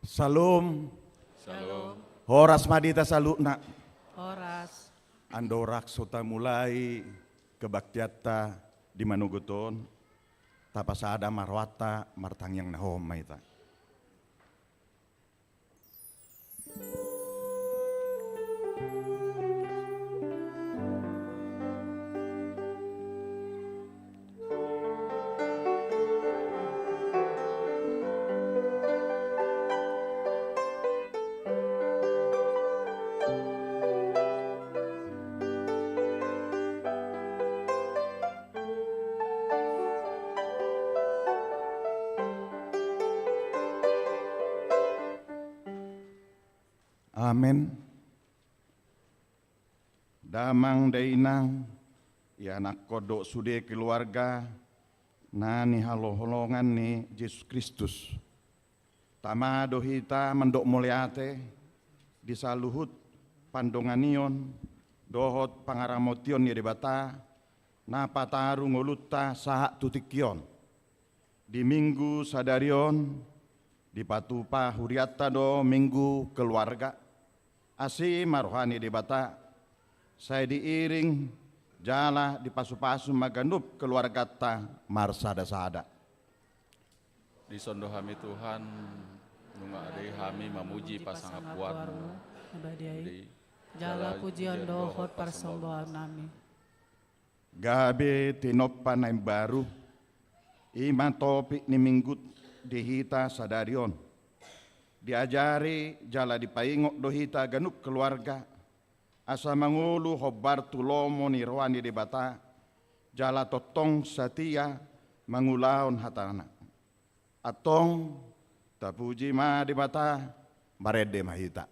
Salum, Salam. horas madita saluna, Horas. andorak sota mulai kebaktiatta di manuguton, tapasada marwata martang yang nahom maita. Amin. Damang dainang, ya anak kodok sude keluarga, nani halo-holongan ni Yesus Kristus. Tama dohita mendok muliate, disaluhut pandonganion, dohot pangaramotion ya debata, napataru ngoluta sahak tutikion. Di minggu sadarion, di patupa huriata do minggu keluarga, asi marohani di bata, saya diiring jala di pasu-pasu maganup keluarga ta marsada-sada. Di sondo hami Tuhan, nunga adai hami mamuji pasangan puarmu. Abadiai. Jala pujian dohot persembahan nami. Gabe tinopan yang baru, ima topik ni minggut dihita sadarion. Diajari jala dipaingok dohita ganup keluarga, asa mangulu hobar tulomo ni roani di bata, jala totong satia mangulaon hatana. Atong tapuji ma di bata, barede mahita.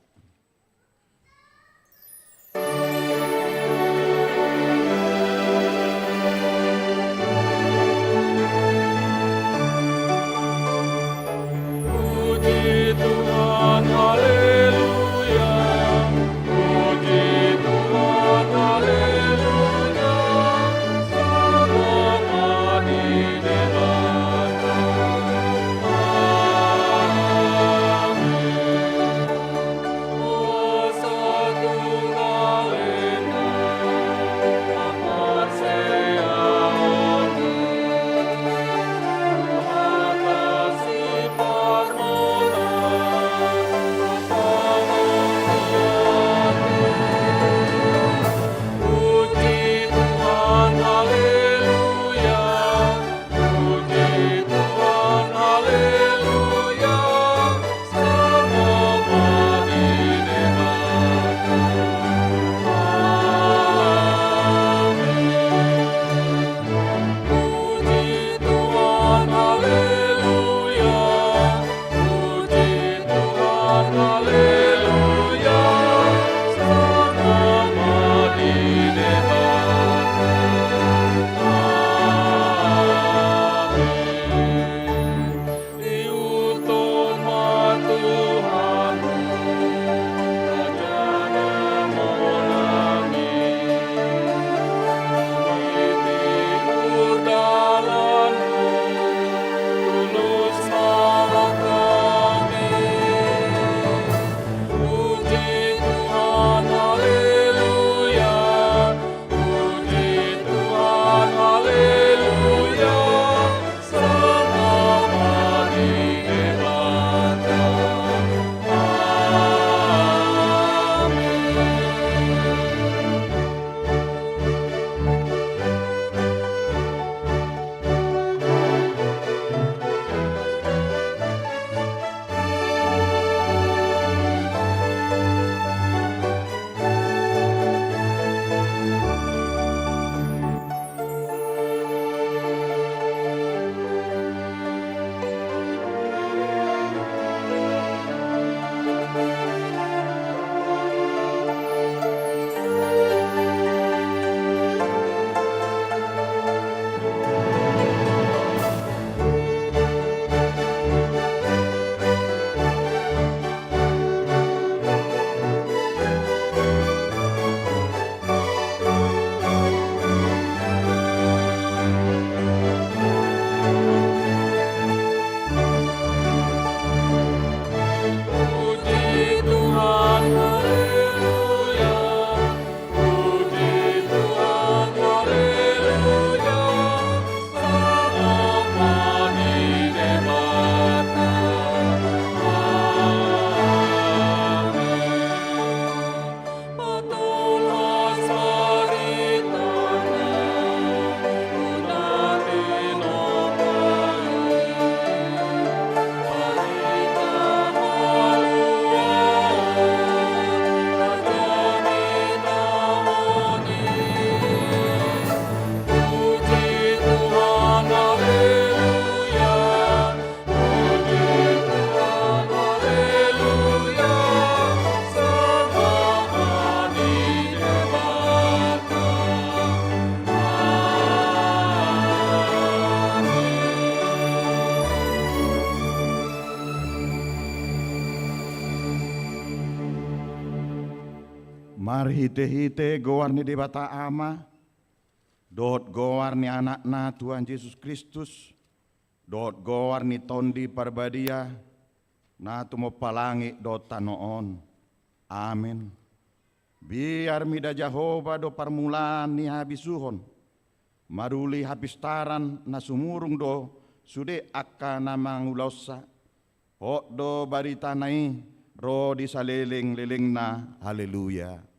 Marhite-hite goar ni debata ama, dot goar ni anak na Tuhan Yesus Kristus, dot goar ni tondi parbadia, na tumo palangi dot tanoon. Amin. Biar mida Jehova do permulaan ni habisuhon, maruli habistaran na sumurung do sude akka na mangulausa, hok do barita nai, roh di saliling-liling na, haleluya.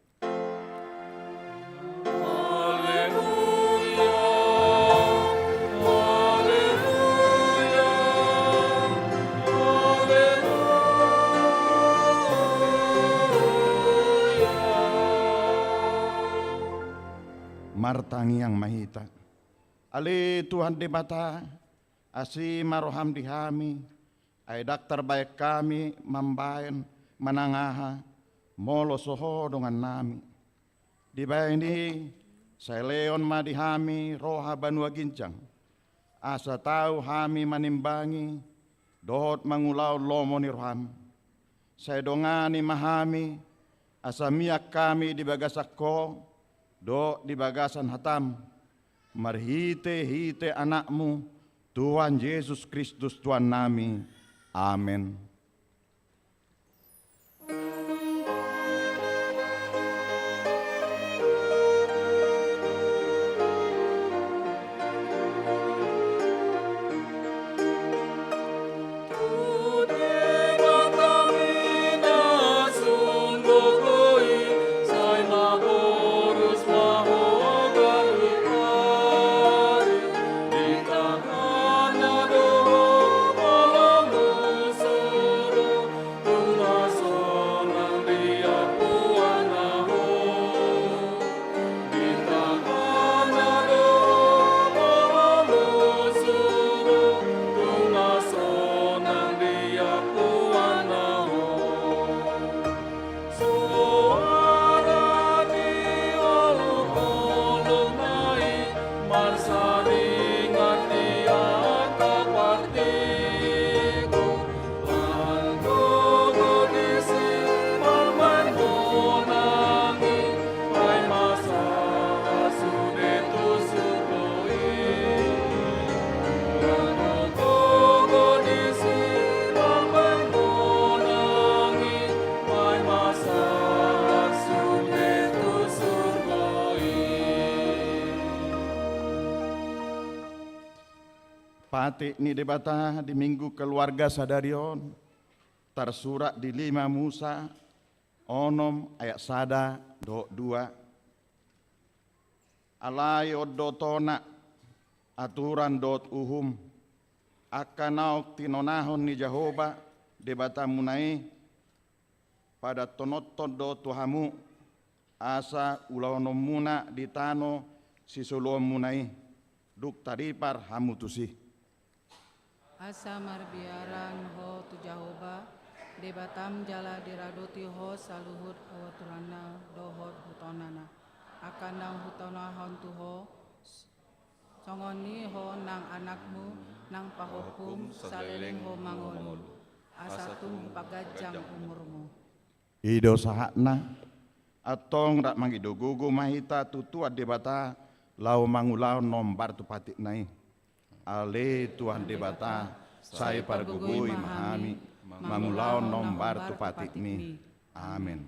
Martangi yang mahita, ale Tuhan di mata, asi maroham di kami, ay daktar baik kami mambayan manangaha, molo soho dengan nami. Di bayan ini, saya leon madihami roha banua gincang, asa tahu kami manimbangi, dohot mangulau lomo ni roham. Saya dongani mahami, asa miak kami di bagasakko, do di bagasan hatam, marhite-hite anakmu, Tuhan Yesus Kristus Tuhan nami. Amin. Pati ni debata di minggu keluarga sadarion, tersurat di 5 Musa, onom ayat sada do 2. Alai oddo tona aturan dot uhum, akanauk tinonahon ni Jehova debata munai, pada tonoton do tuhamu, asa ulaonom muna ditano sisuluom munai, duk taripar hamutusi. Asa marbiaran ho tu Jehova, debatam jala diradoti ho saluhut awaturana dohot hutonana. Akan nang hutona hontu ho, songoni ho nang anakmu, nang pahukum saliling ho mangolu. Asa tum pagajang umurmu. Ido sahakna, atong rak mangido gugu mahita tutuat debata, lau mangulau nombar tu patik nai. Ale Tuhan debata, saya pargugui mahami, mangulau nombar tu patik mi. Amin.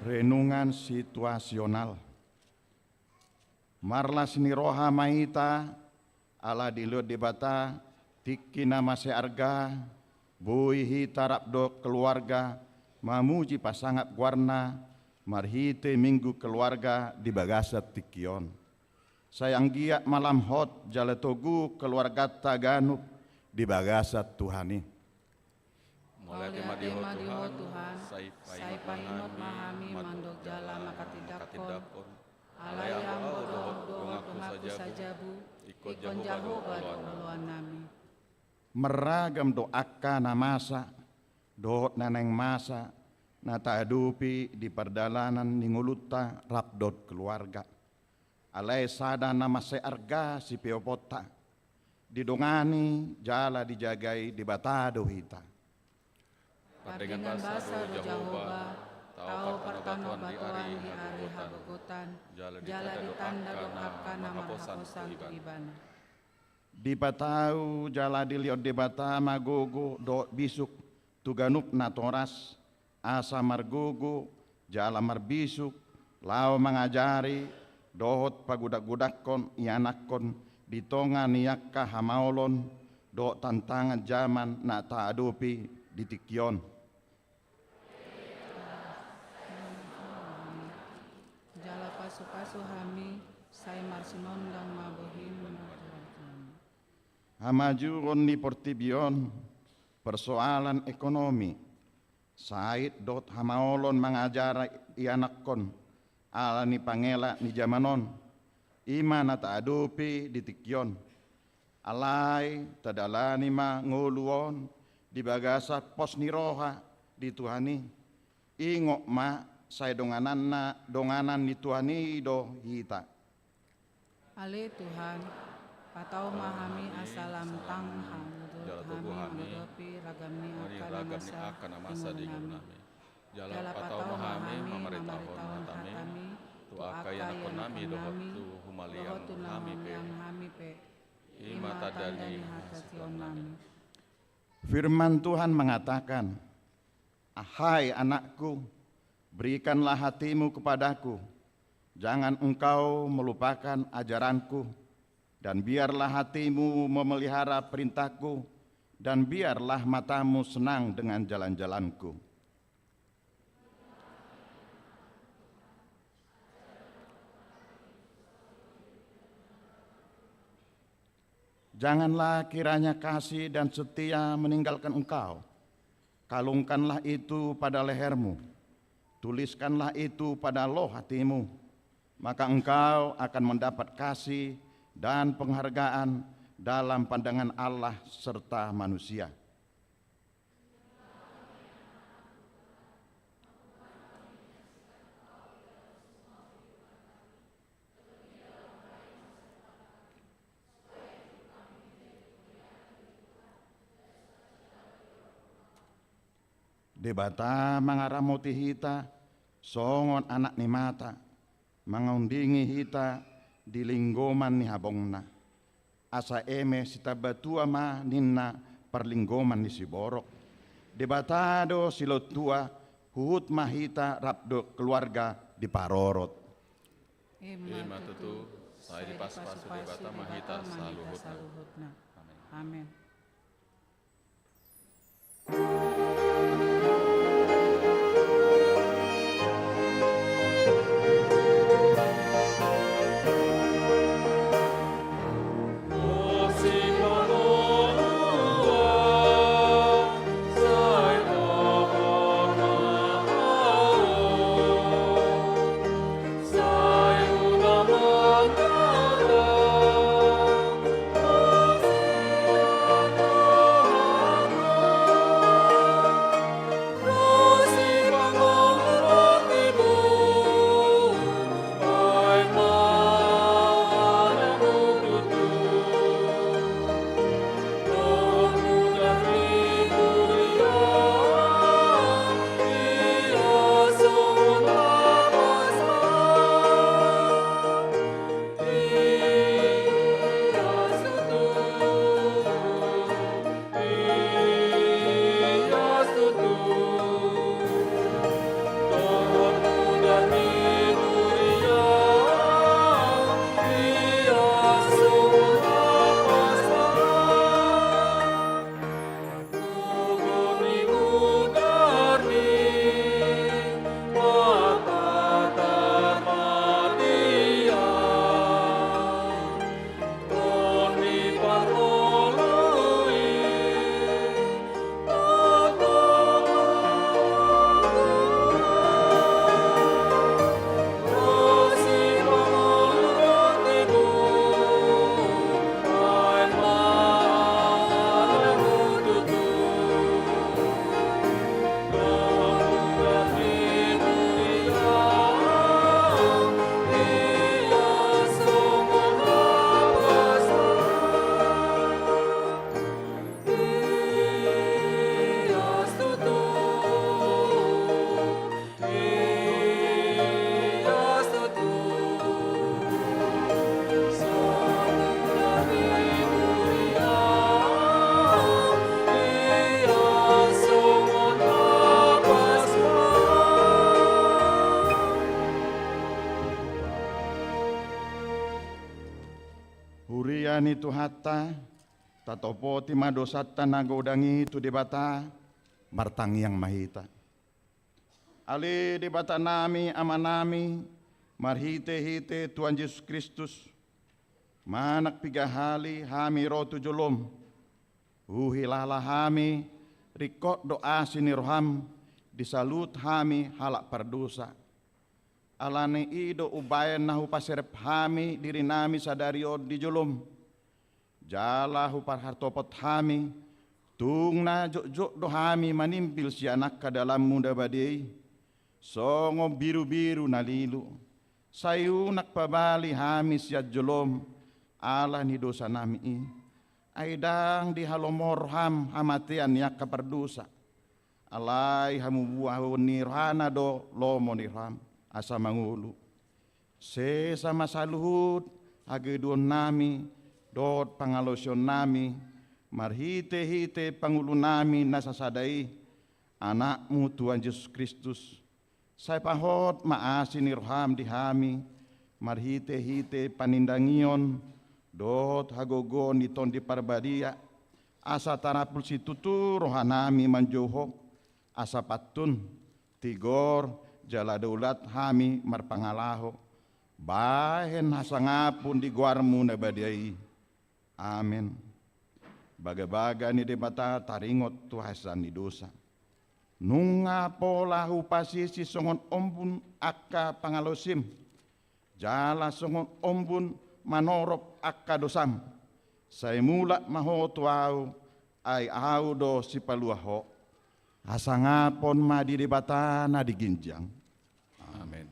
Renungan situasional. Marlas ni roha mahita, ala diliot debata, tiki nama searga, bui hita rapdo keluarga, mamuji pasangat warna, marhite minggu keluarga di bagasat tikion. Sayang giat malam hot jalatogu keluarga taganup di bagasat Tuhani. Mulai kemadiho Tuhan, sai pahinot mahami mandok jala makatidakon, alayang bodoh ngaku sajabu, ikut jahu baluan nami. Meragam doaka namasa, dohot naneng masa, nata adupi di perdalanan ninguluta rapdot keluarga. Alay sada nama searga si peopota, didongani jala dijagai di batado hita. Dengan bahasa Jawa, tahu pertama batuan di hari habogotan, jala ditanda doakan nama haposan ibana. Di patau jala diliot di bata magogo do bisuk tuganup natoras asa margogo jala marbisuk lao mangajari dohot pagudak-gudakon ianakkon ditonga niyakka hamaolon do tantangan zaman na taadupi ditikyon. Jala pasu-pasu hami, sai marsinon dan mabohim Hamajuron ni Portibion persoalan ekonomi. Said dot hamaolon mangajara ianakkon ala ni pangela ni jamanon. Ima na taadupi ditikyon. Alay tadalani ma nguluon di bagasat pos ni roha di Tuhani. Ingok ma say donganan ni Tuhani do hita. Ale Tuhan, patau mahami asalam tangham hami mengodopi ragami akan masa di nami. Jala patau mahami mamaritaon hatami tu akayan konami dohot tu humaliang hami pe ima tadani hatation nami. Firman Tuhan mengatakan, "Ahai anakku, berikanlah hatimu kepadaku, jangan engkau melupakan ajaranku, dan biarlah hatimu memelihara perintahku, dan biarlah matamu senang dengan jalan-jalanku." Janganlah kiranya kasih dan setia meninggalkan engkau. Kalungkanlah itu pada lehermu, tuliskanlah itu pada loh hatimu, maka engkau akan mendapat kasih dan penghargaan dalam pandangan Allah serta manusia. Debata mangaramuti hita, songon anak ni mata, mangundingi hita di linggoman ni habongna. Asa eme sita batua ma ninna perlinggoman ni siborok. Debatado silotua huut mahita rapdo keluarga di parorot. Ima tutu saya di pas-pasu debata mahita saluhutna. Amin. ni Tuhatta, tatopo ti madosata nagodangi tu debata, martangiang mahita. Ali debata nami amanami, marhite-hite Tuhan Yesus Kristus, manak pigahali hami rotu julom, uhilala hami, rikot doa sinirham, disalut hami halak perdosa. Alane ido ubayan nahu paserep hami diri nami sadario di julum. Jala hu parhartopot hami, tung na jok do hami manimpil si anak ke dalam muda badai. Songo biru-biru nalilu, sayunak pabali hami siat julum, ala ni dosa nami. Aidang di halomor hamatian yak keperdosa. Alai hamu buah nirhana do lomo nirham. Asa mangulu sama saluhut hagedon nami dot pangalosyon nami marhite-hite pangulu nami nasasadai anakmu Tuhan Yesus Kristus saya pahot maasi nirham dihami marhite-hite panindangion dot hagogon iton di parbadia asa tarapul situtu rohanami manjohok asa patun tigor jala daulat hami marpangalaho bahen hasangapun di guarmu nabadiai amin. Baga-baga ni debata taringot tuhasan ni dosa nunga polahu pasisi songon ombun akka pangalosim jala songon ombun manorop akka dosam saya mula mahotuau ay au do si paluaho asangapon madi debata na diginjang. Amin.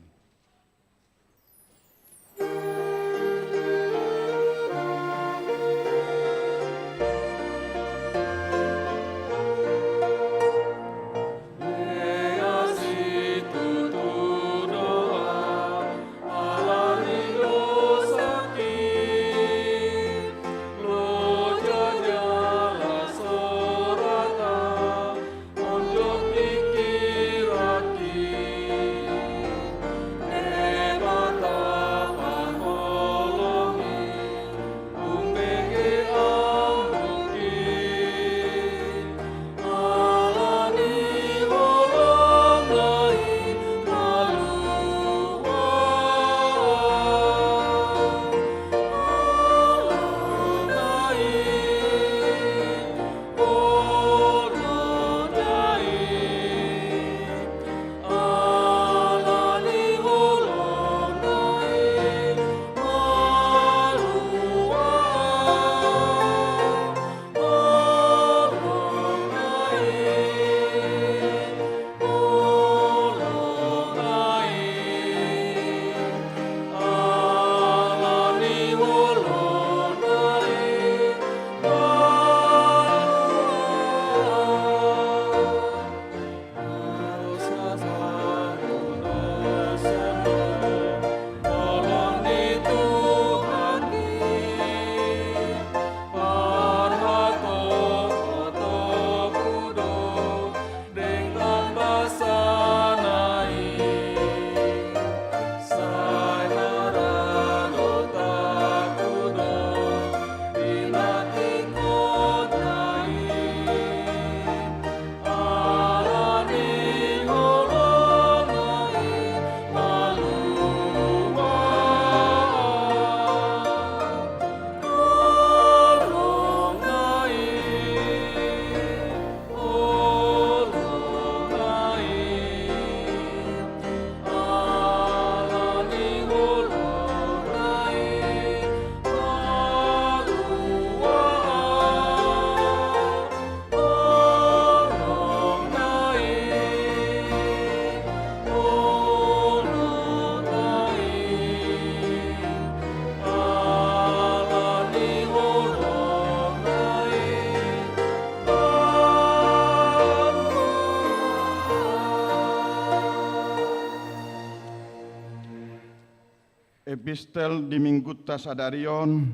Epistel di Mingguta Sadarion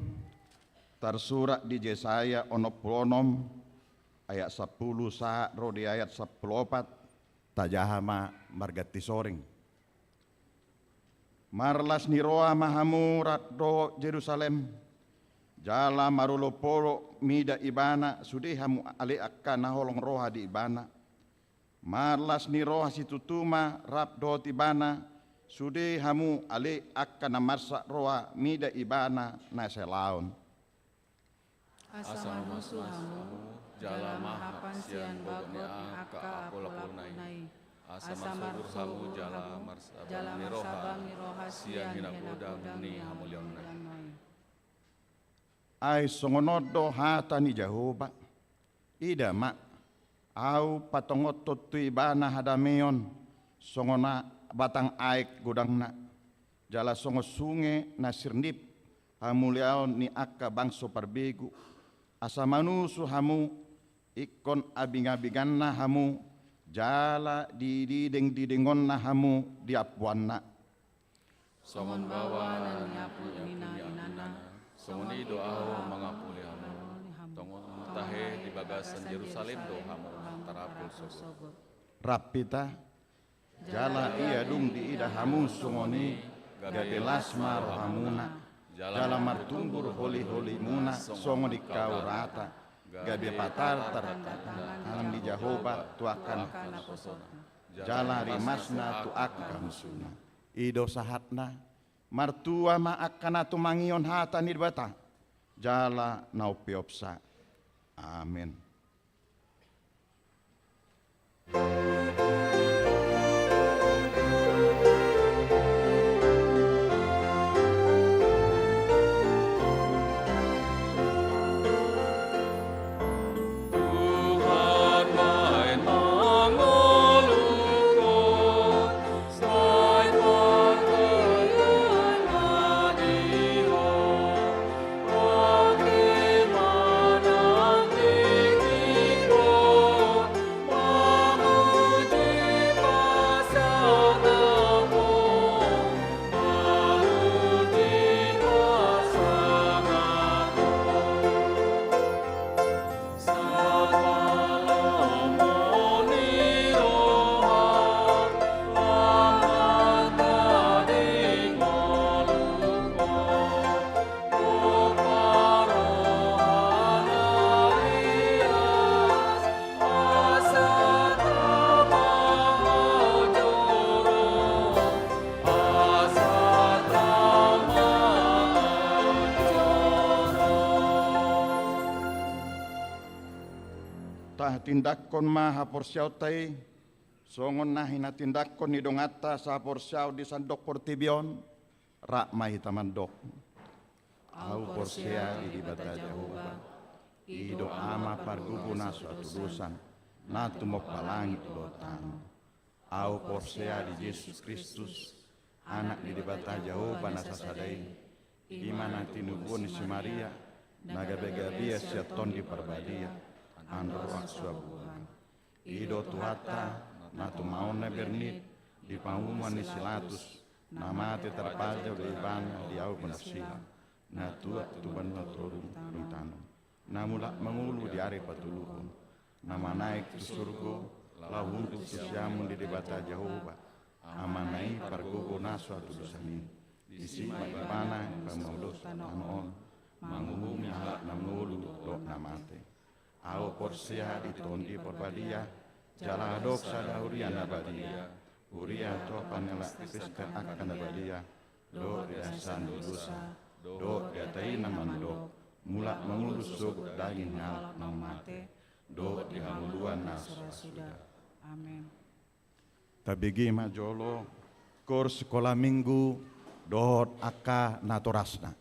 tersurat di Yesaya onoplonom ayat 10 saat rodi ayat 14 tajahama margati soring. Marlas niroa mahamu raddo Jerusalem Jala marulo poro mida ibana sudi hamu ale akka na holong roha di ibana. Marlas ni roha situtuma rap do tibana sudi hamu ale akka na marsa roha mida ibana na selaun. Asa manusu hamu jala mahapan sian bagot ni akka apolapunai. Asa mansur hamu jala marsabang ni roha sian hina kudang ni hamulion nai. Ai songonodo hata ni Jehova. Ida mak au patongoto tu ibana hadameon songona batang aik godangna. Jala songo sunge na sirnip hamuliaon ni akka bangso parbegu. Asa manusu hamu ikon abing-abinganna hamu jala dideng na hamu diapuanna. Songon bawa na niapu inana. Songon ido aho mangapuli hamu. Tongon mutahe di bagasan Yerusalem do hamu tarapul sogo. Rapita jala iya dung di ida hamu songoni gabelasma rohamuna. Jala martumbur holi-holi muna songo di kau rata. Gabe patar alam di Jehova tuakan. Jala rimasna tuakan musuna. Ido sahatna martua ma akana tumangion hata nirbata. Jala naupiopsa. Amin. Tindakon maha porsiaw tay songon na hinatindakon ni dongata sa porsiaw di sandok portibion rak mahitamandok au porsia di bata Jehova ido ama parguguna suatu dosan na tumok palangit lotan au porsia di Yesus Kristus anak di bata Jehova nasasadai imana tinubun si Maria nagabegabia siaton di perbadia androak suabuhan ido tuhata natu mauna bernit di pangumuan ni silatus namate terpaja di iban di au penasila natu tuban natrodum tanam namula mengulu di are patuluhun nama naik tu surgo lau untuk sesiamun di debata Jehova amanai pargogo naswa tulusani isi ibana pamaulos tanon mangumumi halak namulu do namate au porsia di tondi porbadia jala doksa dauria nabadia uria topan elak piska akan nabadia do diasan dosa do diatai namando mulak mengulus sug daging halak namate do dihamuluan nasrasuda. Amin. Tabigi majolo kor sekolah minggu dohot aka naturasna.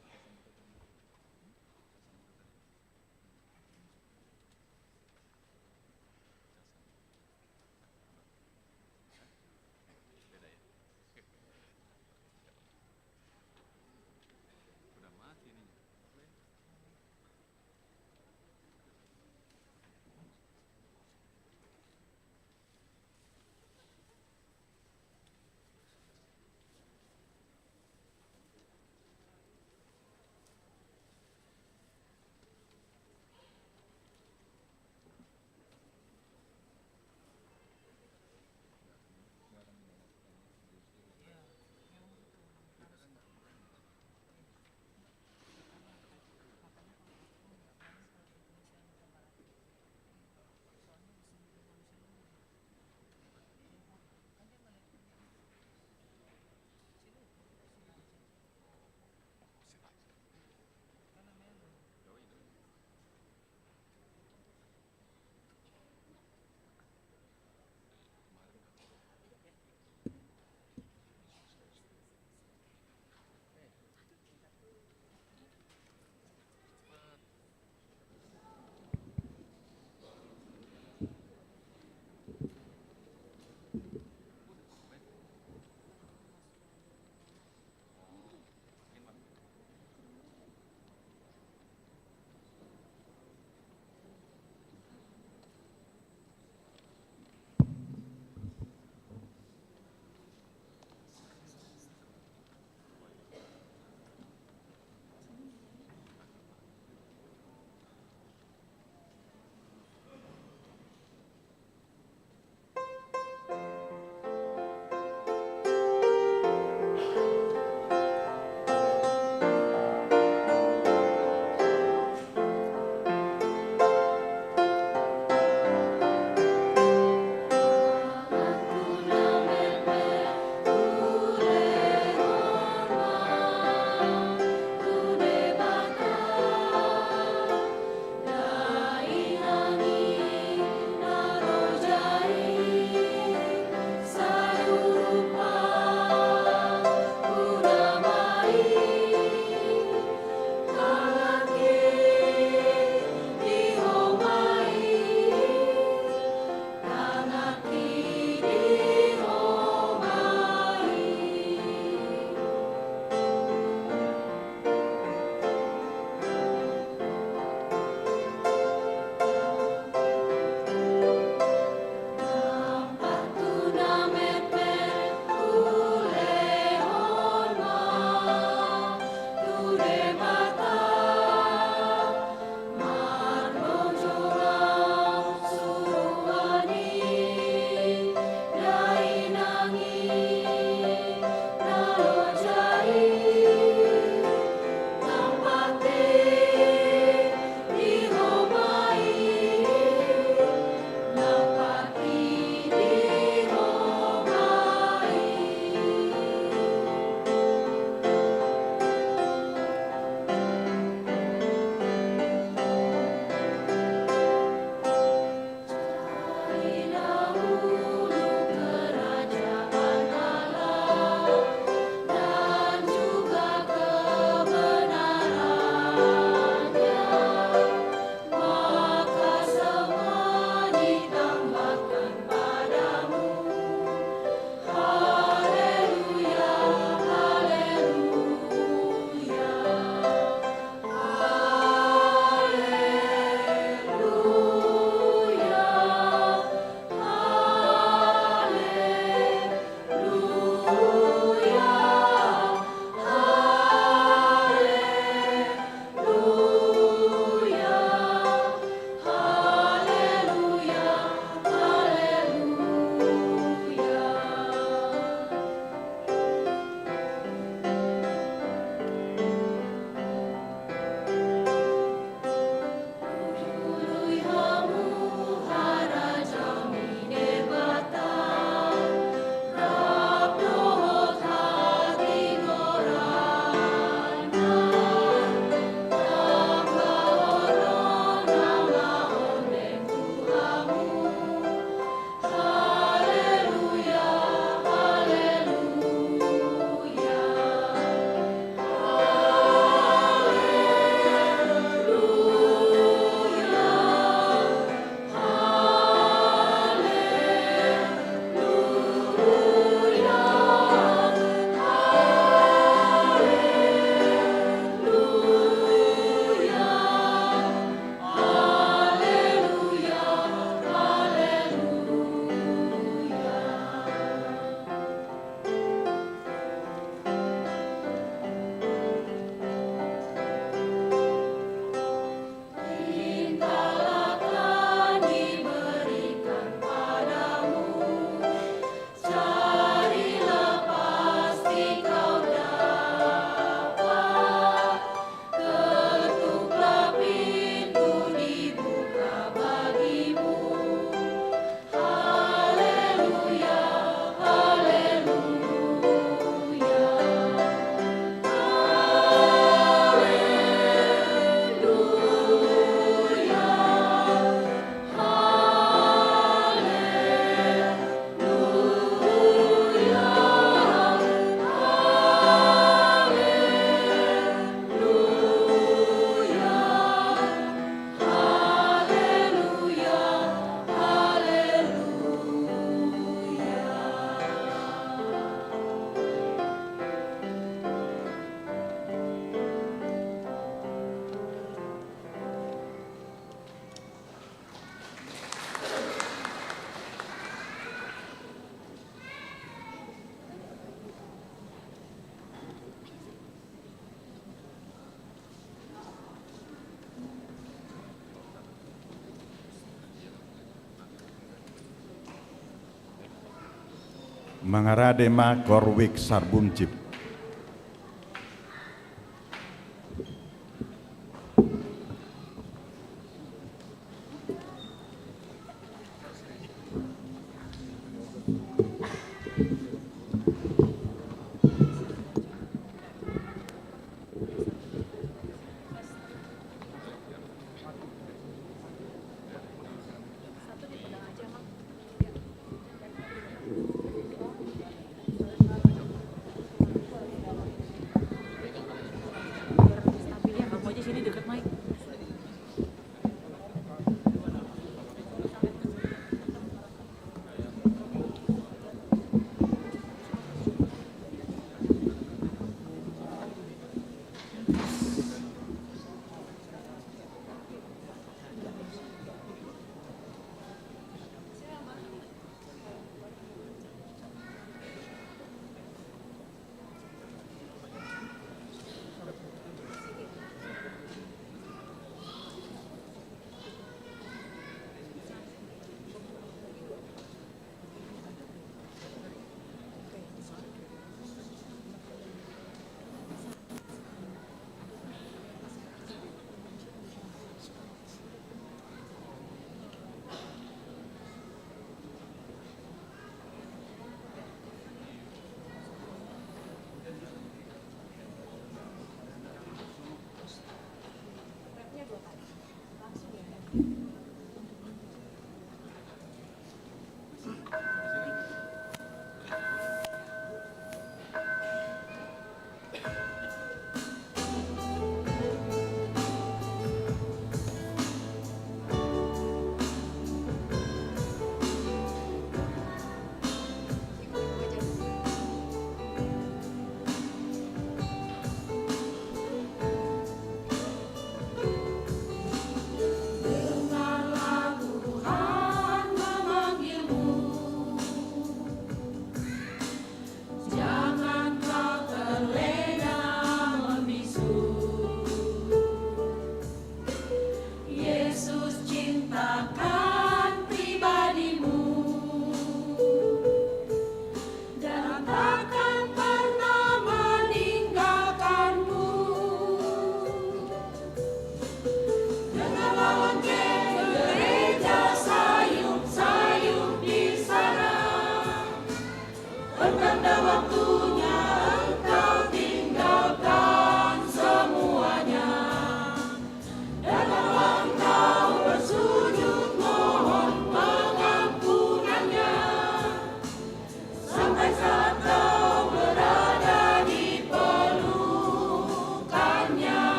Mangaradema Korwik Sarbumjib.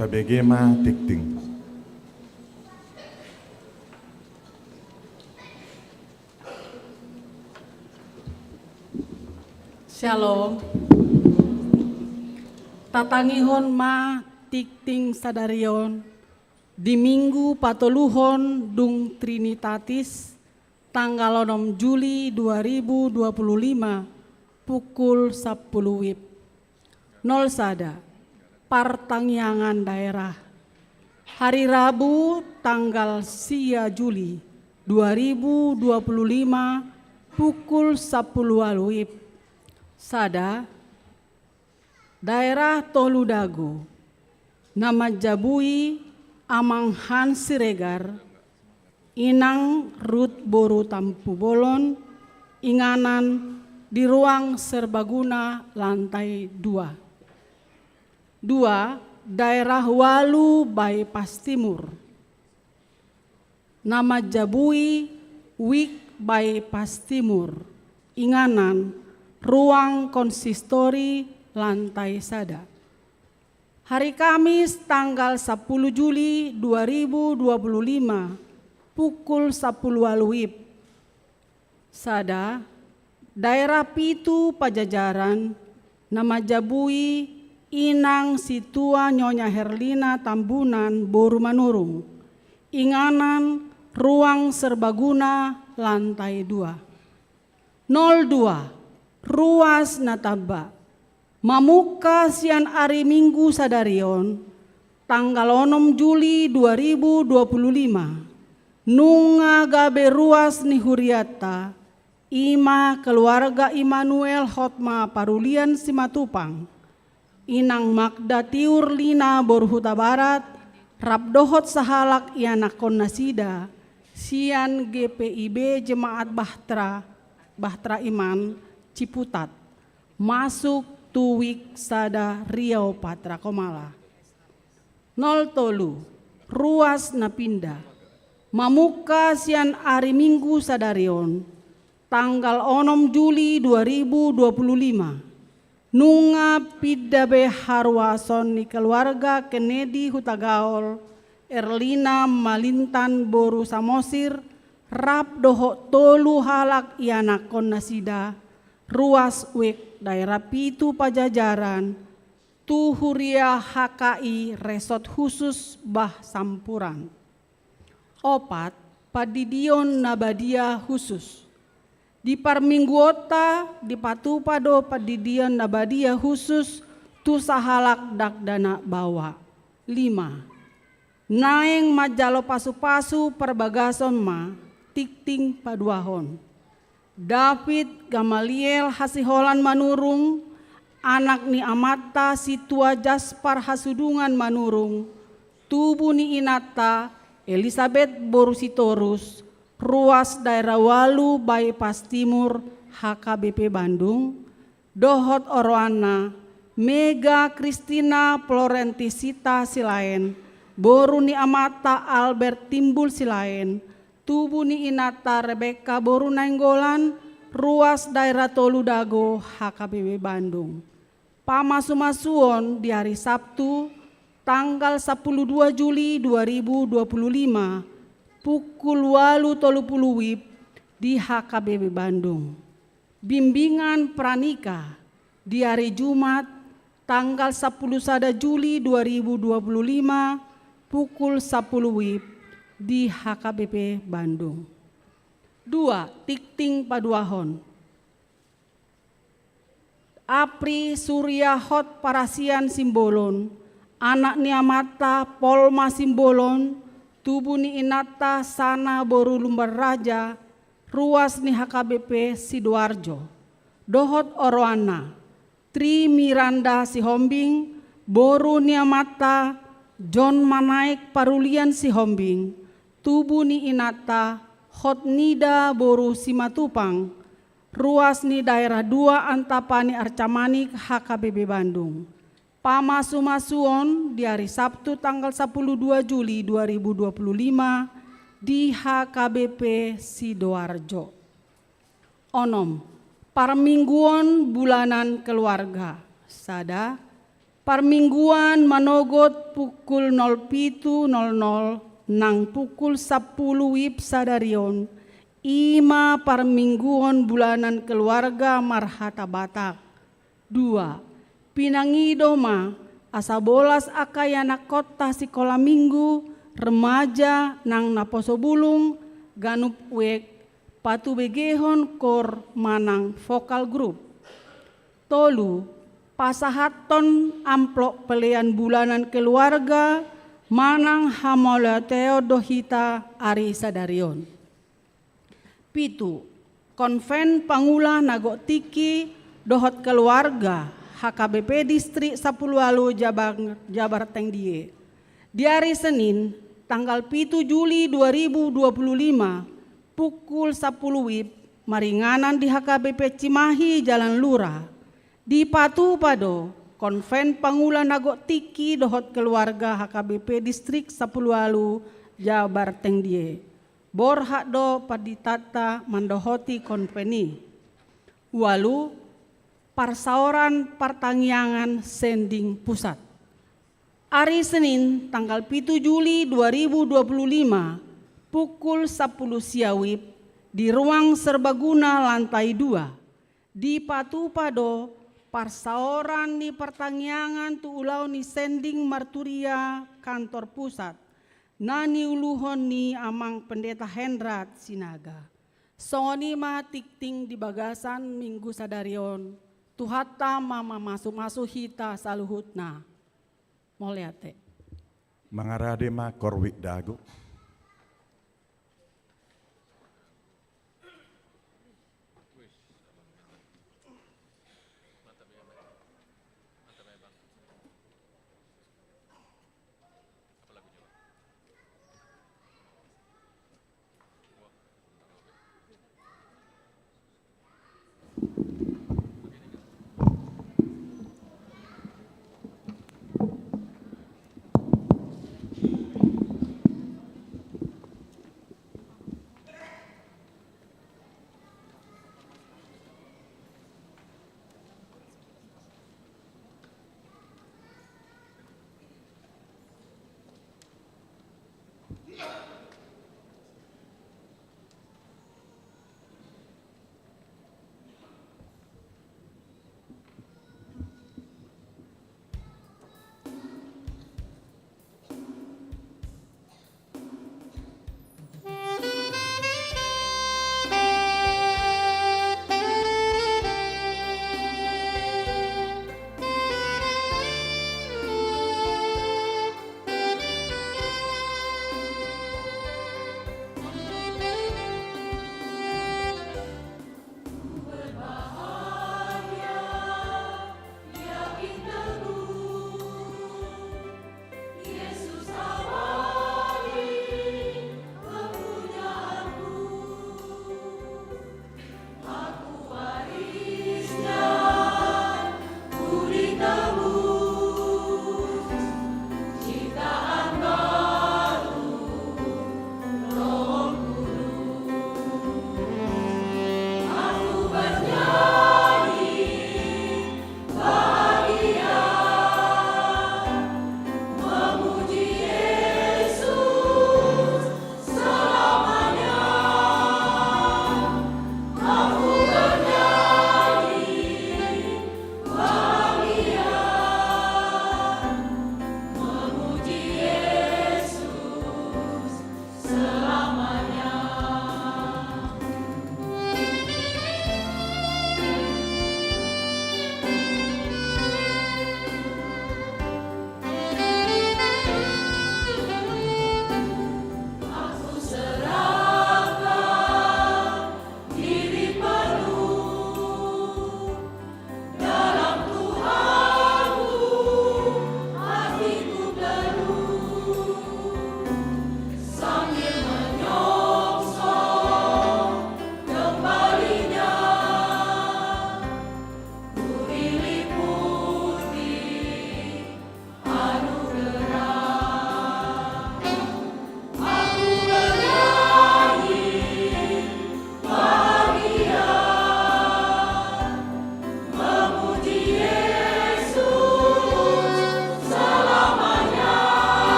tabegema tikting. Shalom. Tatangihon ma tikting sadarion di Minggu Patoluhon dung Trinitatis tanggal 6 Juli 2025 pukul 10 WIB. Nol sada partangyangan daerah hari Rabu tanggal 4 Juli 2025 pukul 10 WIB. Sada daerah Toludago nama Jabui Amanghan Siregar Inang Rut Boru Tampu Bolon Inganan di ruang serbaguna lantai 2. Daerah Walu Bypass Timur nama Jabui Wik Bypass Timur Inganan ruang konsistori lantai sada. Hari Kamis tanggal 10 Juli 2025 pukul 10 WIB. Sada daerah Pitu Pajajaran nama Jabui Inang Situa Nyonya Herlina Tambunan Boru Manurung Inganan ruang serbaguna lantai 2. 02 Ruas Nataba Mamuka sian ari Minggu sadarion tanggal 6 Juli 2025 nunga gabe ruas ni Huriata ima keluarga Immanuel Hotma Parulian Simatupang Inang Magda Tiur Lina Borhuta Barat Rabdohot Sahalak Ianakon Nasida sian GPIB Jemaat Bahtera Iman Ciputat masuk Tuwik Sada Riau Patra Komala. 03 Ruas Napinda Mamuka sian ari Minggu sadarion tanggal 6 Juli 2025 nunga pidabe harwason ni keluarga Kennedy Hutagaol Erlina Malintan Boru Samosir Rap doho tolu halak ianakon nasida ruas wek daerah Pitu Pajajaran Tuhuria HKI Resort Khusus Bah Sampuran. 4 Padidion Nabadia Khusus di Parmingguota di Patupado Padidion Nabadia Khusus tu sahalak dakdana bawa. 5 Naeng Majalo Pasu-Pasu Perbagason ma tikting paduahon. David Gamaliel Hasiholan Manurung anak ni Amata Situa Jaspar Hasudungan Manurung tubuh ni Inata Elizabeth Borusitorus ruas daerah Walu Bypass Timur HKBP Bandung Dohot Oroana Mega Kristina Florentisita Silaen Boru ni Amata Albert Timbul Silaen tubuh ni Inata Rebeka Boru Nainggolan ruas daerah Toludago HKBP Bandung. Pamasumasuon di hari Sabtu tanggal 12 Juli 2025 pukul 8.30 WIB di HKBP Bandung. Bimbingan pranikah di hari Jumat tanggal 10 Juli 2025 pukul 10 WIB di HKBP Bandung. 2 Tikting Paduahon Apri Surya Hot Parasian Simbolon anak ni Amata Polma Simbolon tubuh ni Inata Sana Boru Lumbar Raja ruas ni HKBP Sidoarjo Dohot Oroana Tri Miranda Sihombing Boru ni Amata John Manaik Parulian Sihombing tubuh ni Inata Hotnida Boru Simatupang ruas ni daerah 2 Antapani Arcamanik HKBP Bandung. Pamasumasuon di hari Sabtu tanggal 12 Juli 2025 di HKBP Sidoarjo. Onom Parmingguon bulanan keluarga sada Parmingguan manogot pukul 07.00 nang pukul 10 WIB sadarion ima parmingguan bulanan keluarga Marhata Batak. 2. Pinangidoma asa bolas akayana kota sekolah minggu remaja nang naposo bulung ganup wek patu begehon kor manang vokal grup. 3. Pasahaton amplok pelian bulanan keluarga manang Hamolateo Dohita Ari Sadarion. 7. Konven Pangulah Nagotiki Dohot Keluarga HKBP Distrik Sapulualu Jabar Tengdie. Di hari Senin tanggal 7 Juli 2025 pukul 10 WIB maringanan di HKBP Cimahi Jalan Lurah. Di Patu Pado, Konven Pangulah Nagotiki Dohot Keluarga HKBP Distrik Sapulualu Jabar Tengdie. Bor hakdo paditata mandohoti konveni. Walu parsaoran pertangyangan sending pusat. Hari Senin tanggal 7 Juli 2025 pukul 10 siawib di ruang serbaguna lantai 2 di Patu Pado. Parsaoran ni pertangyangan tu ulau ni sending marturia kantor pusat. Nani uluhon ni amang pendeta Hendrat Sinaga. Songoni mah tikting di bagasan minggu sadarion. Tuhata mama masuk hita saluhutna. Moliate. Mangarade ma korwik dago.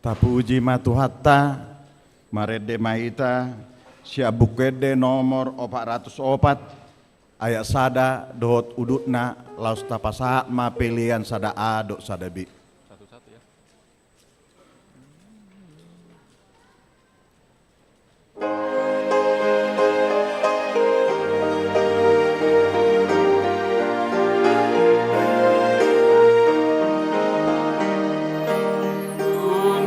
Tapuji matuhatta marede maita siabukede nomor 404 ayat sada dohot udutna laus tapasa ma pilihan sada adok sadabi. Satu-satu ya. Sulu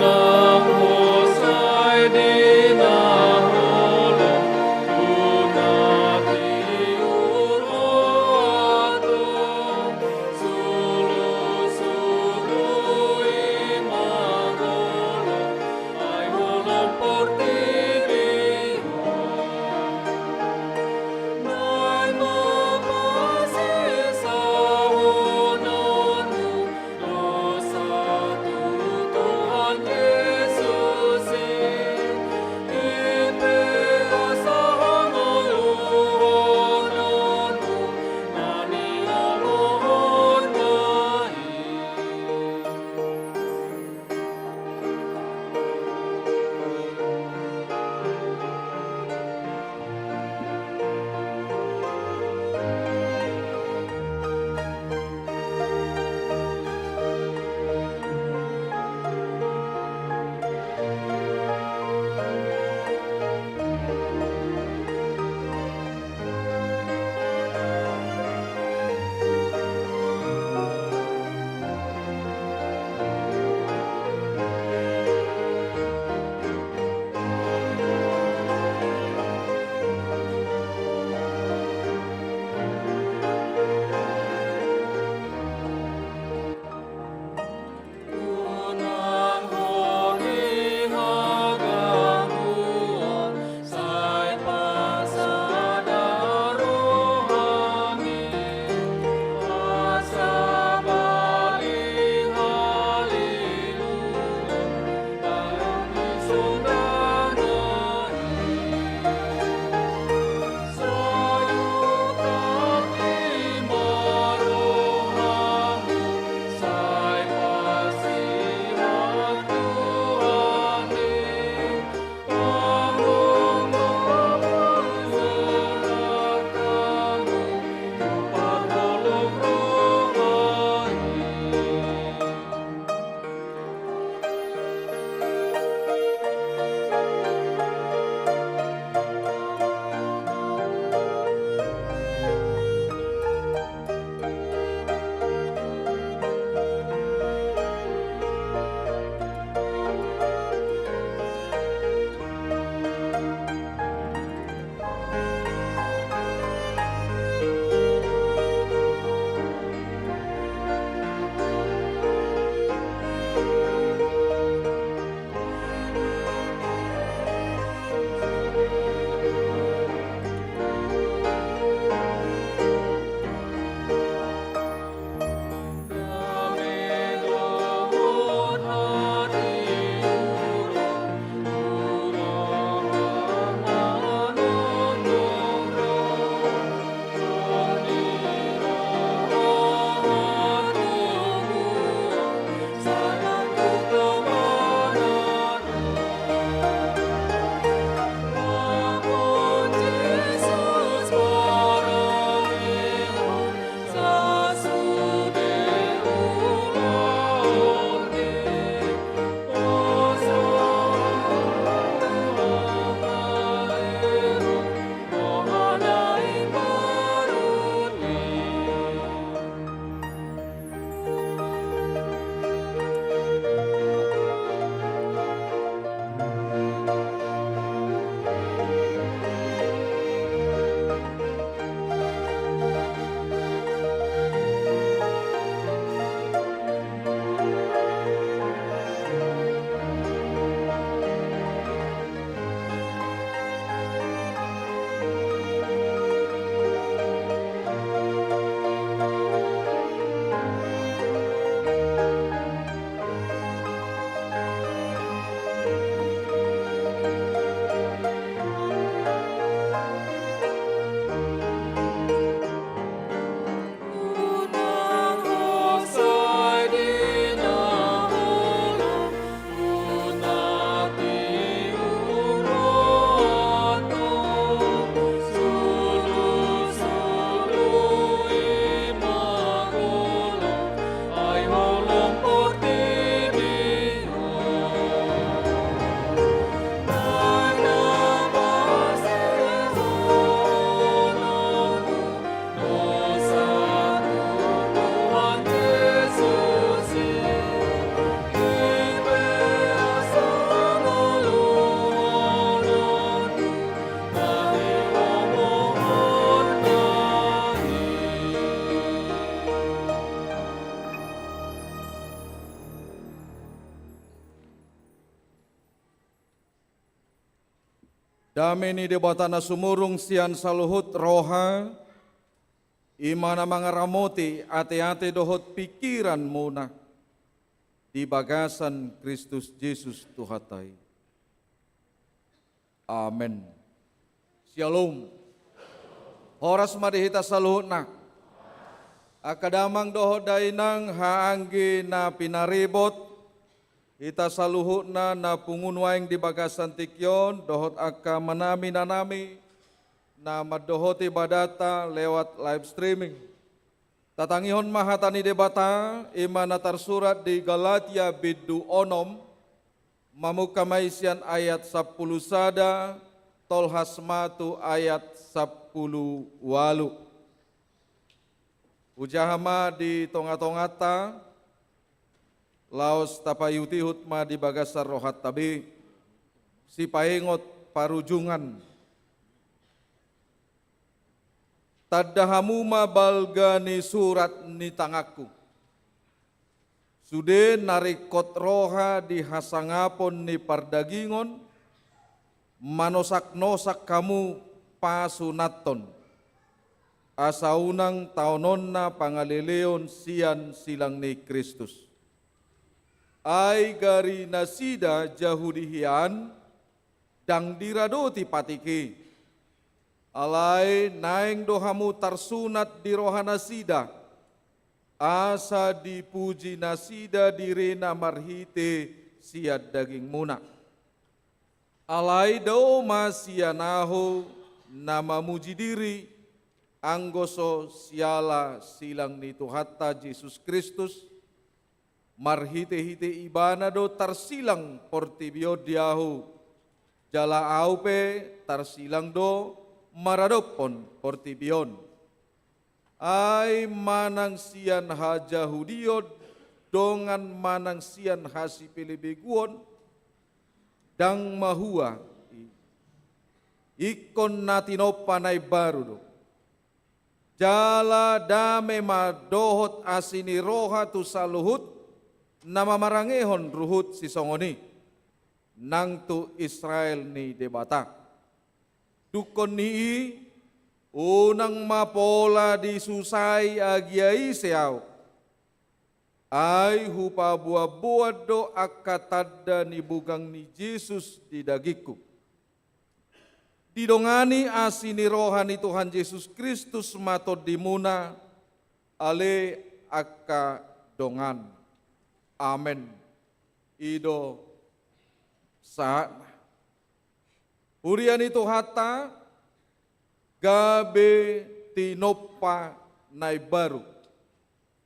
Dami ni debatana sumurung sian saluhut roha, imana mangaramoti ate-ate dohot pikiran muna, di bagasan Kristus Yesus Tuhatai. Amen. Shalom. Horas madihita saluhut nak. Akadamang dohot dainang haanggi na pinaribot, ita saluhut na pungunwaing di bagasan tikyon, dohot akka manami nanami, na madohot ibadata lewat live streaming. Tatangihon mahatani debata, ima na tersurat di Galatia bidu onom, mamukamaisian ayat 10 sada, tolhasmatu ayat 10 walu. Ujahama di tonga-tongata, laos tapayuti hutma di bagasar rohat tabi, si paingot parujungan. Tadahamuma balga ni surat ni tangaku. Sude narikot roha di hasangapon ni pardagingon, manosak-nosak kamu pasunaton. Asaunang taonon na pangalileon sian silang ni Kristus. Ay gari nasida jahudihian, dang diradoti patiki. Alay naing dohamu tarsunat di roha nasida. Asa dipuji nasida direna marhite siad daging muna. Alay do masianaho nama muji diri. Anggoso siala silang ni Tuhatta Yesus Kristus, marhite-hite ibana do tarsilang portibio diahu, jala aupe tarsilang do maradopon portibion. Ay manang sian haja hudiod, dongan manang sian hasi pilibiguon, dang mahua, ikon natino panay baru do. Jala dame madohot asini roha tu saluhut nama marangehon ruhut si songoni nang tu Israel ni debata. Dukon ni unang mapola di susai agiai seau. Ay hupa buah-buah do akatada ni bugang ni Yesus di dagiku. Didongani asini rohani Tuhan Yesus Kristus matod dimuna ale akka dongan. Amen. Ido saat urian itu hata gabe tinopa nai baru.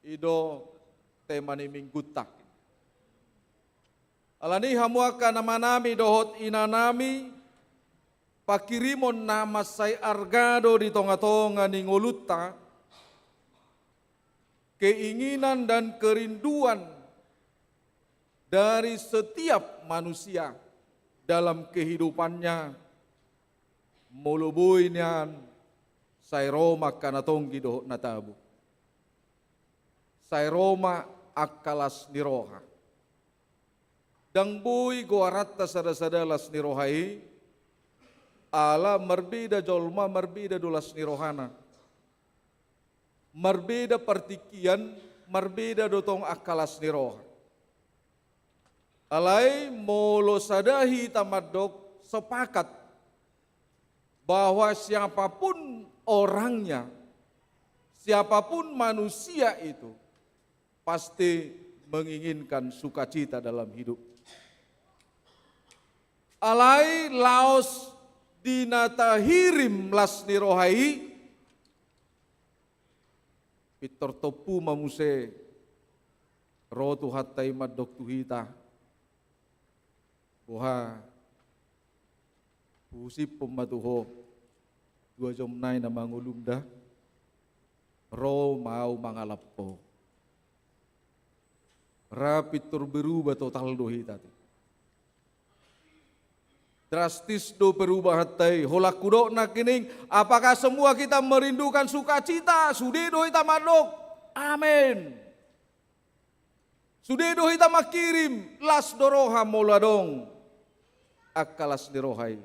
Ido temani minggutak. Alani hamuaka nama nami dohot inanami pakirimon nama say argado di tonga-tonga ni ngoluta, keinginan dan kerinduan dari setiap manusia dalam kehidupannya, mulubuy niyan say Roma kanatonggi dohot natabu. Say Roma akalas ni roha. Dang buy goaratta sada-sadalas ni rohai, ala merbeda jolma, merbeda dulas ni rohana. Merbeda partikian, merbeda dotong akalas ni roha. Alai molo sadahi tamadok sepakat bahwa siapapun orangnya, siapapun manusia itu pasti menginginkan sukacita dalam hidup. Alai laos dinata hirim las ni rohai, pitor topu mamuse rotu hatai madok tuhita, boha pusip pematuho 2 jom nai na mangulumda, ro mau mangalapo, rapitur berubah total dohita. Drastis do perubahan tay holak kudok nak kining. Apakah semua kita merindukan sukacita? Sudah do kita madok. Amin. Sudah do kita makirim las doroha moladong akalas dirohai.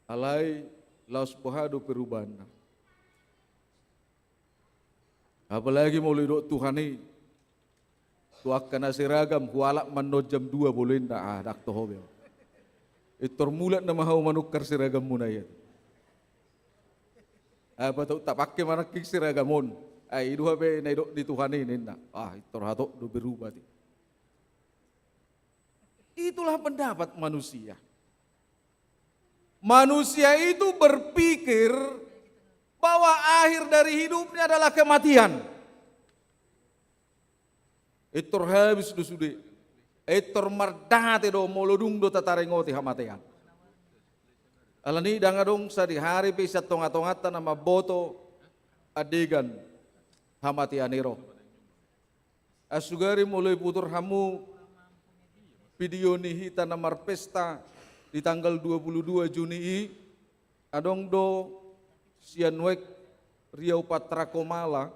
alai laos pahado perubahan. Apalagi mau lidok Tuhan ini, tuak kena seragam, kualak mano jam 2 boleh ndak dak tohobel. Itu mulat nama hau manukar seragam munayat. Apa tu tak pakai mana kik seragamon, itu apa naidok di Tuhan ini ndak. Itu hatok do berubah. Itulah pendapat manusia. Manusia itu berpikir bahwa akhir dari hidupnya adalah kematian. Itu habis do sude. Itu mardate do molodung do tatarengoti hamatian. Alani dangadong sa di hari pisa tonga-tongata nama boto adegan hamatianero. Asugari mulai putur hamu video ni hita namar pesta di tanggal 22 Juni adong do sianwek Riau Patra Komala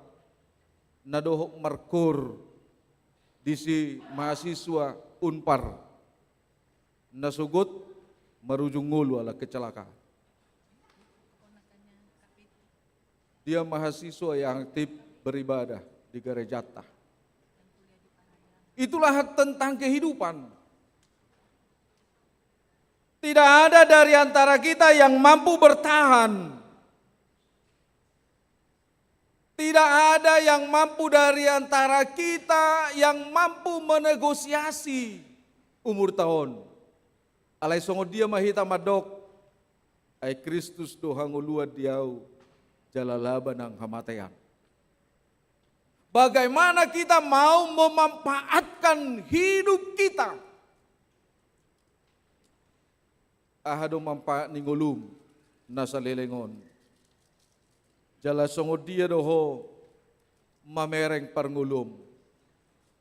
nadohok markur di si mahasiswa Unpar nasugot marujung ngulu ala kecelakaan. Dia mahasiswa yang aktif beribadah di gereja Jatah. Itulah tentang kehidupan. Tidak ada dari antara kita yang mampu bertahan. Tidak ada yang mampu dari antara kita yang mampu menegosiasi umur tahun. Alai songo dia mahita madok. Ai Kristus dohang ulua diau jalalaba nang hamatean. Bagaimana kita mau memanfaatkan hidup kita? Ahado manfaat ningulum nasa lelengon. Jala songo dia doho mamereng parngulum.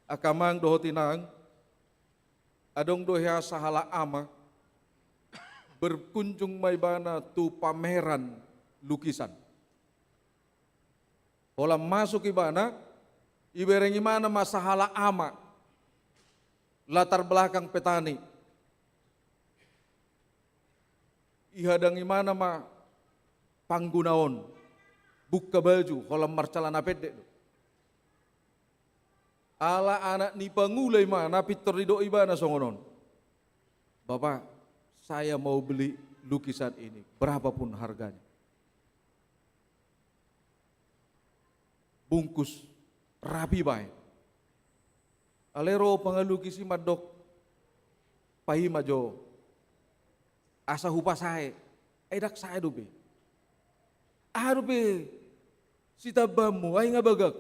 Akamang doho tinang adong doha sahala ama berkunjung maibana tu pameran lukisan. Olam masuk ibana ibereng imana masahala ama latar belakang petani. Ihadang imana ma panggunaon buka baju kolam marcalana pedek. Ala anak ni pangulai mana pitor rido ibana songonon. Bapak, saya mau beli lukisan ini berapapun harganya. Bungkus rapi baik. Alero pangalukisi madok pahimajo. Asa hupa saya, edak saya dobe. Dobe, si tabamu, ay nga bagak.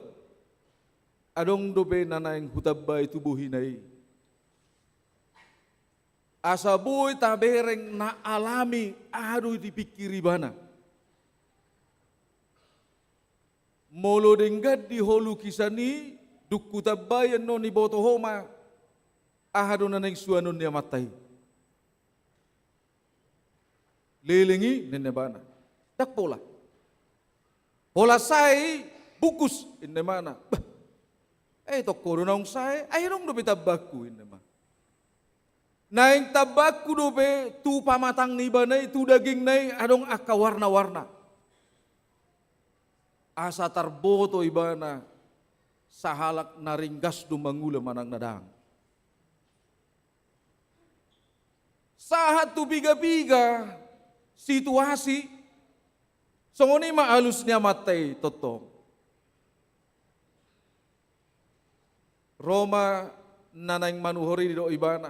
Adong dobe nanayang hutabay tubuhinay. Asa boy tabereng na alami, ado dipikiri bana. Molo denggad di holu kisani, duk kutabayan no ni botohoma, ahado nanayang suanon niya matay. Lilingi nene tak pola. Pola sai bukus inne mana. To korunong sai ayrong dobe tabaku inne mana. Naing tabaku dobe tu pamatang ni banay tu daging nay adong aka warna-warna. Asa tarboto ibana sahalak naringgas dumangula manang nadang. Sahat tu biga-biga situasi songoni maalusnya matay toto. Roma nanang manuhori do ibana.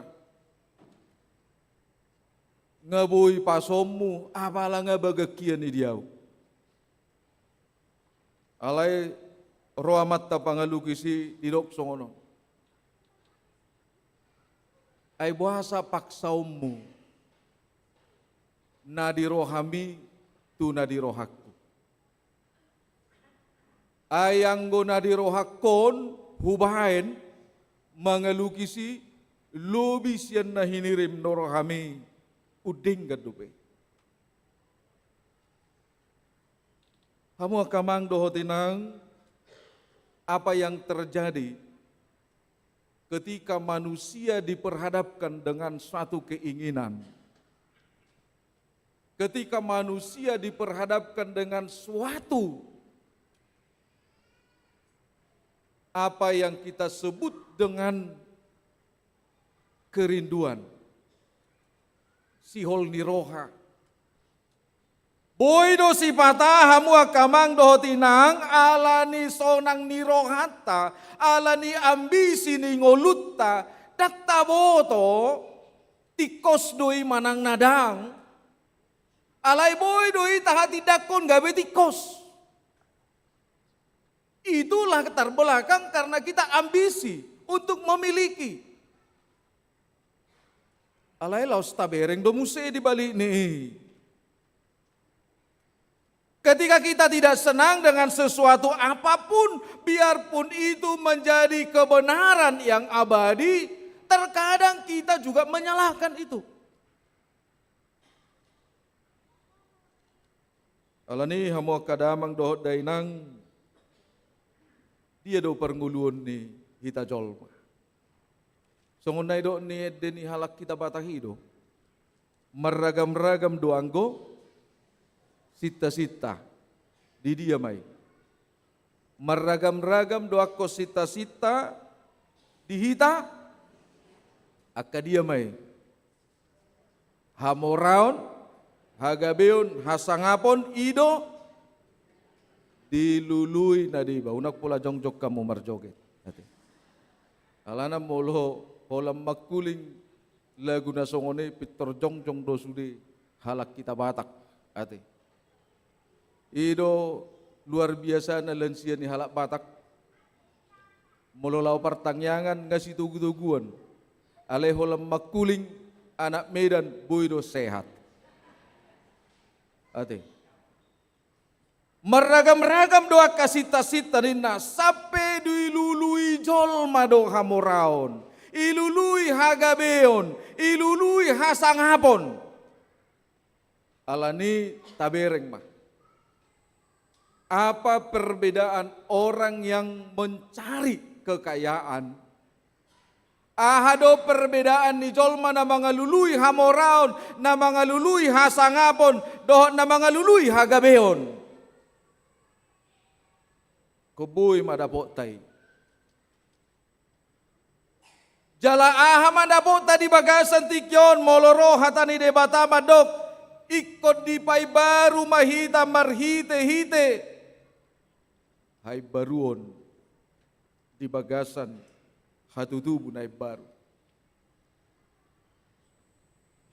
Ngaboy pasomu apala nga bagakian ni diaw. Alay roamat ta pangalukisi didok songono. Ay buhasa paksaumu. Nadirohami tu nadirohakku. Ayanggo nadirohakon hubahain mangalukisi lubis yan na hinirim norohami uding gadupe. Kamu akamang dohotinang apa yang terjadi ketika manusia diperhadapkan dengan suatu keinginan. ketika manusia diperhadapkan dengan suatu apa yang kita sebut dengan kerinduan, sihol niroha. Boido sipata hamu akamang dohotinang alani sonang nirohata, alani ambisi ni ngolutta, dakta boto tikos doi manang nadang, alay boido tahati dakon gabe tikos. Itulah latar belakang karena kita ambisi untuk memiliki. Alay laos tabereng do muse di balik nih. Ketika kita tidak senang dengan sesuatu apapun, biarpun itu menjadi kebenaran yang abadi, terkadang kita juga menyalahkan itu. Alani hamu kadamang dohot dainang, dia do pernguluan ni hita jolma. Songonai do ni deni halak kita batahi do. Meragam-ragam do anggo, sita-sita di dia mai. Meragam-ragam do ako sita-sita di hita, akka dia mai. Hamoraon, hagabeon, hasangapon, ido, dilului na diba unak pula jongjok kamu marjoget ate alana molo holam makuling lagu na songone pitor jongjong do sude halak kita batak ate ido luar biasa na lansia ni halak batak molo lau pertangyangan ngasih tugu-tuguan ale holam makuling anak Medan boido sehat ate meragam-ragam doa kasita-sita nina sampai dilului jolma do hamoraon, ilului hagabeon, ilului hasangapon. Alani tabereng mah. Apa perbedaan orang yang mencari kekayaan? Ahado perbedaan ni jolma na mga lului hamoraon, na mga lului hasangapon, doh na mga lului hagabeon. Kubuy madapot tay. Jala aha madapot tadi bagasan tikyon moloro hatani debata madok ikot di pay baru mahita marhite-hite. Hay baruon di bagasan hatutubu na baru.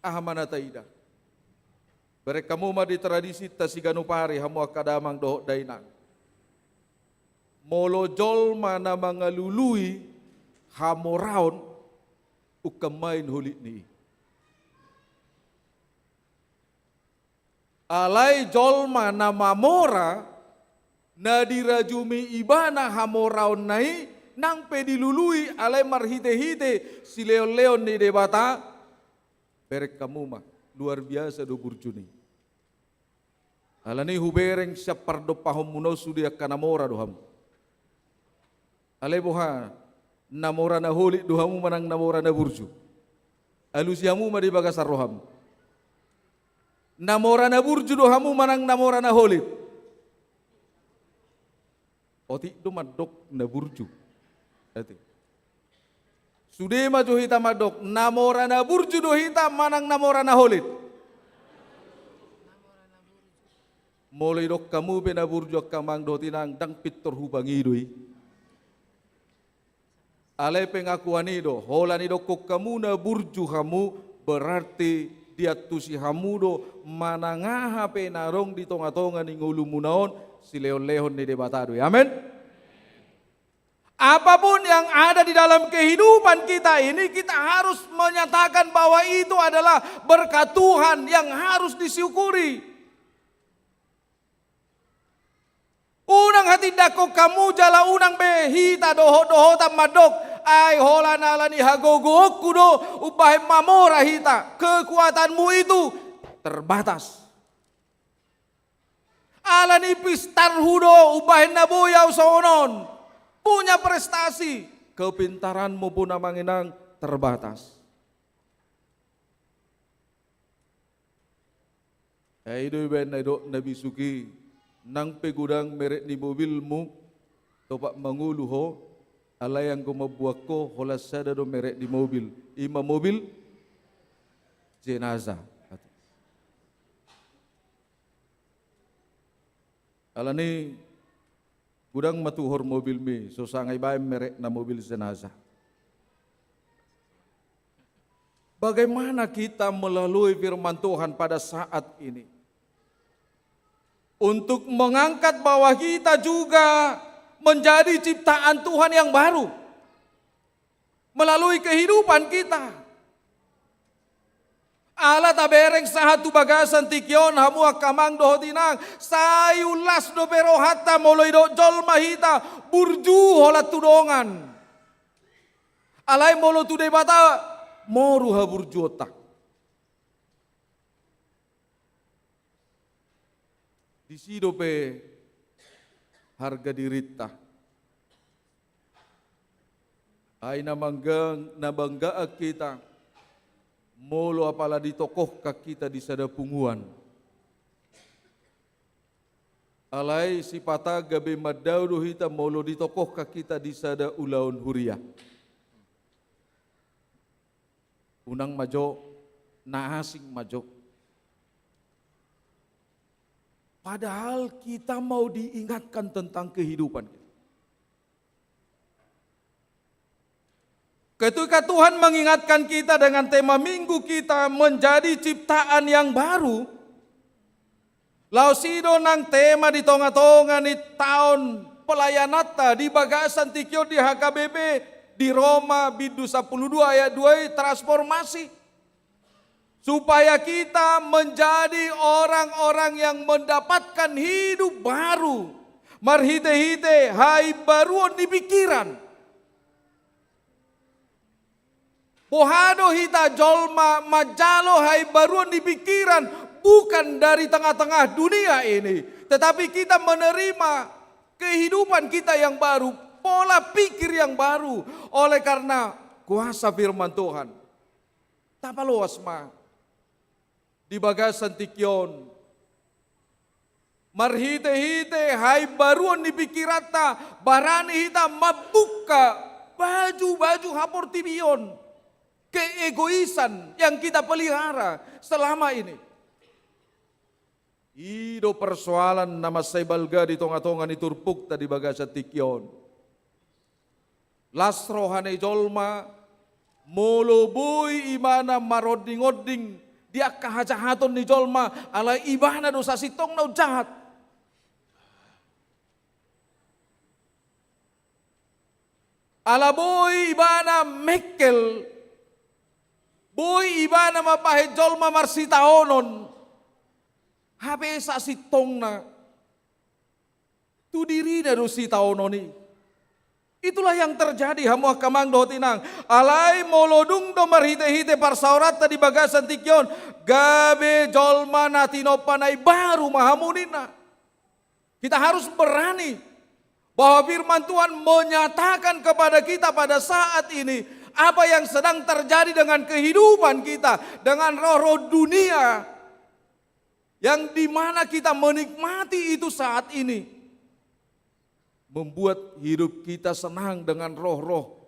Aha manataida. Mereka muma di tradisi tasiganupari hamu akadamang dohok dainang. Molojol mana mga lului hamoraon ukamain hulit ni. Alay jolma na mamora na dirajumi ibana hamoraon nai nang pedilului alay marhite-hite si leon-leon ni debata perek kamuma luar biasa do burjuni. Alani hubereng siap pardo pahom munosu dia kanamora doham. Aleboha namora na holi duhamu manang namora na burju. Alusiamu madi bagasar roham. Namora na burju duhamu manang namora na holi. Oti do madok na burju. Ati. Sude maju hita madok namora na burju do hita manang namora na holi. Mulai dok kamu bena burju kamang do tinang dang pitor hubangi doi. Ale pengakuan itu, holan itu kok kamu na burju kamu berarti dia tusi kamu do manangaha penarong di tonga-tonga ni ngulumunaon si leon-leon ni debatado. Amin. Apapun yang ada di dalam kehidupan kita ini kita harus menyatakan bahwa itu adalah berkat Tuhan yang harus disyukuri. Unang hati dako kamu jala unang behita doho tamadok ay hola nalani hagogok kudo upah mamora hita kekuatanmu itu terbatas. Alani pistar hudo upah nabuyaw sonon punya prestasi kepintaranmu pun namanginang terbatas. Aido ben aido nabi suki nang pegudang merek ni mobilmu topak mangulu ho alai yang ko mabuak ko holas sada do merek di mobil ima mobil jenazah. Alani gudang matuhor mobil mi so sangai bae merek na mobil jenazah. Bagaimana kita melalui firman Tuhan pada saat ini? Untuk mengangkat bahwa kita juga menjadi ciptaan Tuhan yang baru. Melalui kehidupan kita. Allah tabereng sahatu bagasan tikyon hamu akamang dohotinang sayulas do pero hatta moloi do jolma hita burju holat tudongan. Alai molo tude bata moru ha burju otak. Di sido pe harga dirita. Ay nabangga kita. Molo apala ditokoh kita di sada punguan. Alai si pata gabe madaudo hita molo ditokoh kita di sada ulaun huria. Unang majo na asing majo. Padahal kita mau diingatkan tentang kehidupan kita. Ketika Tuhan mengingatkan kita dengan tema minggu kita menjadi ciptaan yang baru. Lausido nang tema di tonga-tonga ni tahun pelayanata di bagasan tikyo di HKBP di Roma bidu 12 ayat 2 transformasi. Supaya kita menjadi orang-orang yang mendapatkan hidup baru. Marhite-hite hai baruon di pikiran. Pohado hita jolma majalo hai baruon di pikiran. Bukan dari tengah-tengah dunia ini. Tetapi kita menerima kehidupan kita yang baru. Pola pikir yang baru. Oleh karena kuasa firman Tuhan. Tapaloas ma. Di bagasan tikyon. Marhite-hite hai baruon di pikirata barani hita mabuka baju-baju hapor tibion. Keegoisan yang kita pelihara selama ini. Ido persoalan nama saibalga di tonga-tonga ni turpuk tadi bagasan tikyon. Las rohane jolma molo boy imana maroding-oding dia kahajahaton ni jolma ala ibana dosa sitong nau jahat. Ala boy ibana mekel. Boy ibana mapahe jolma marsitaonon. Habe sa sitong na. Tu diri na do sitaononi. Itulah yang terjadi hamu kamang dotinang. Alai molodung do marhite-hite parsaurat tadi bagasan tikyon. Gabe jolma natino panai baru mahamunina. Kita harus berani. Bahwa firman Tuhan menyatakan kepada kita pada saat ini. Apa yang sedang terjadi dengan kehidupan kita. Dengan roh-roh dunia. Yang dimana kita menikmati itu saat ini. Membuat hidup kita senang dengan roh-roh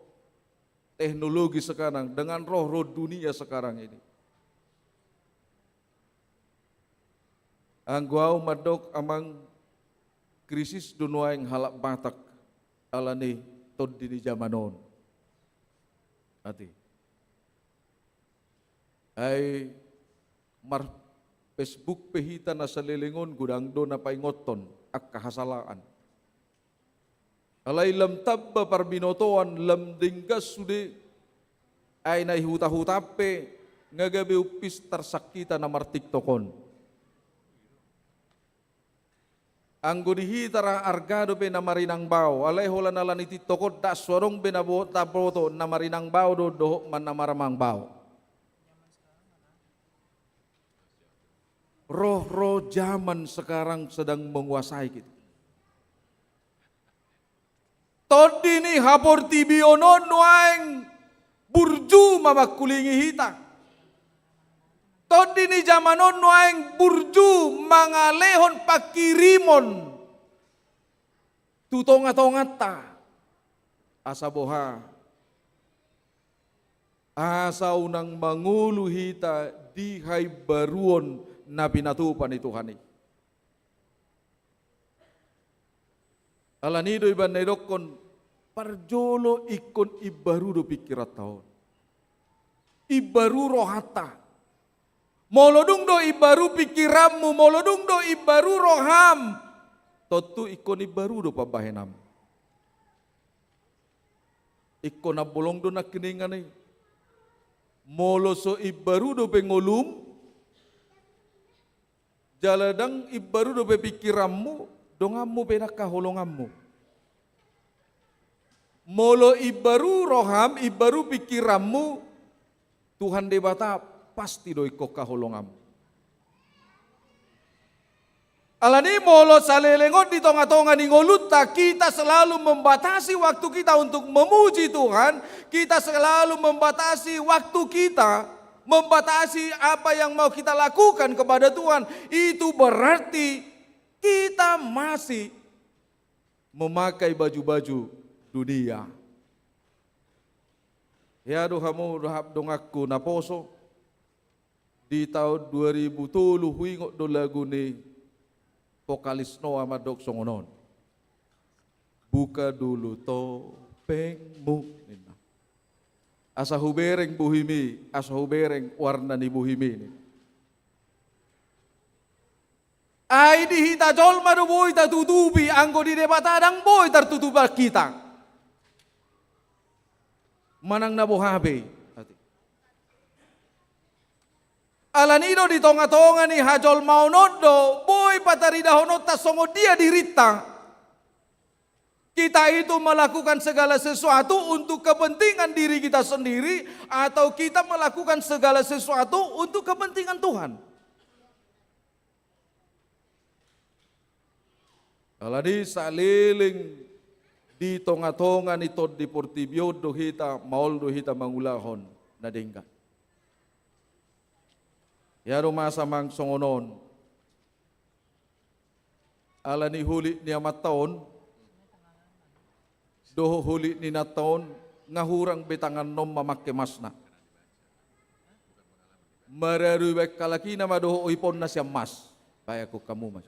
teknologi sekarang, dengan roh-roh dunia sekarang ini. Angguau madok amang krisis dunia yang halak batak alani tod di zamanon. Hati. Ay mar Facebook pehita na salilingon gudang do na paingoton ak kahasalaan. Alay lam tabba parbinotoan lam dinggas sude ay naihutahutape ngagabi upis tarsakita na martiktokon. Anggo dihitara argado pe na marinang bao alay hola nalan ititokod da swarong benabo tapoto na marinang bao do doho man na maramang bao. Roh-roh zaman sekarang sedang menguasai kita. Todini hapor tibionon nuaing burju mamakulingi hita. Todi ni jamanon noaeng burju mangalehon pakirimon. Tutonga-tongata. Asa boha. Asa unang mangulu hita di hai baruon na pinatupan ni Tuhan. Alanido iban naidokon parjolo ikon ibaru do pikirat taon. Ibaru rohata. Molodung do ibaru pikiranmu, molodung do ibaru roham. Totu ikon ibaru do pabahenam. Ikon nabolong do nakiningan ni. Moloso ibaru do pengolum. Jaladang ibaru do pikiranmu, dongamu penakaholonganmu. Molo ibaru roham, ibaru pikiranmu, Tuhan debata pasti doi ko kaholongam. Alani molo salelengot di tonga-tonga ni ngoluta, kita selalu membatasi waktu kita untuk memuji Tuhan, kita selalu membatasi waktu kita, membatasi apa yang mau kita lakukan kepada Tuhan. Itu berarti kita masih memakai baju-baju dunia. Ya dohamu dohab dongakku naposo. Di tahun 2010 huingok do lagu ni vokalis Noah Madok songonon. Buka dulu topengmu. Asa hubereng buhimi, asa hubereng warna ni buhimi ni. Ai di hita jolma do boy tutupi anggo di debatadang boy tertutup kita. Manang nabohabe. Alanido di tonga-tonga ni hajol maunodo, boy patarida honota songo dia dirita. Kita itu melakukan segala sesuatu untuk kepentingan diri kita sendiri atau kita melakukan segala sesuatu untuk kepentingan Tuhan. Alani saliling di tonga-tonga ni tod di portibio do hita maul do hita mangulahon na denggan. Ya rumah samang songonon. Ala ni huli ni amat taon. Doho huli ni na taon. Ngahurang betangan nom mamake masna. Mararubek kalaki na madoho ipon na siya mas. Kaya ko kamu mas.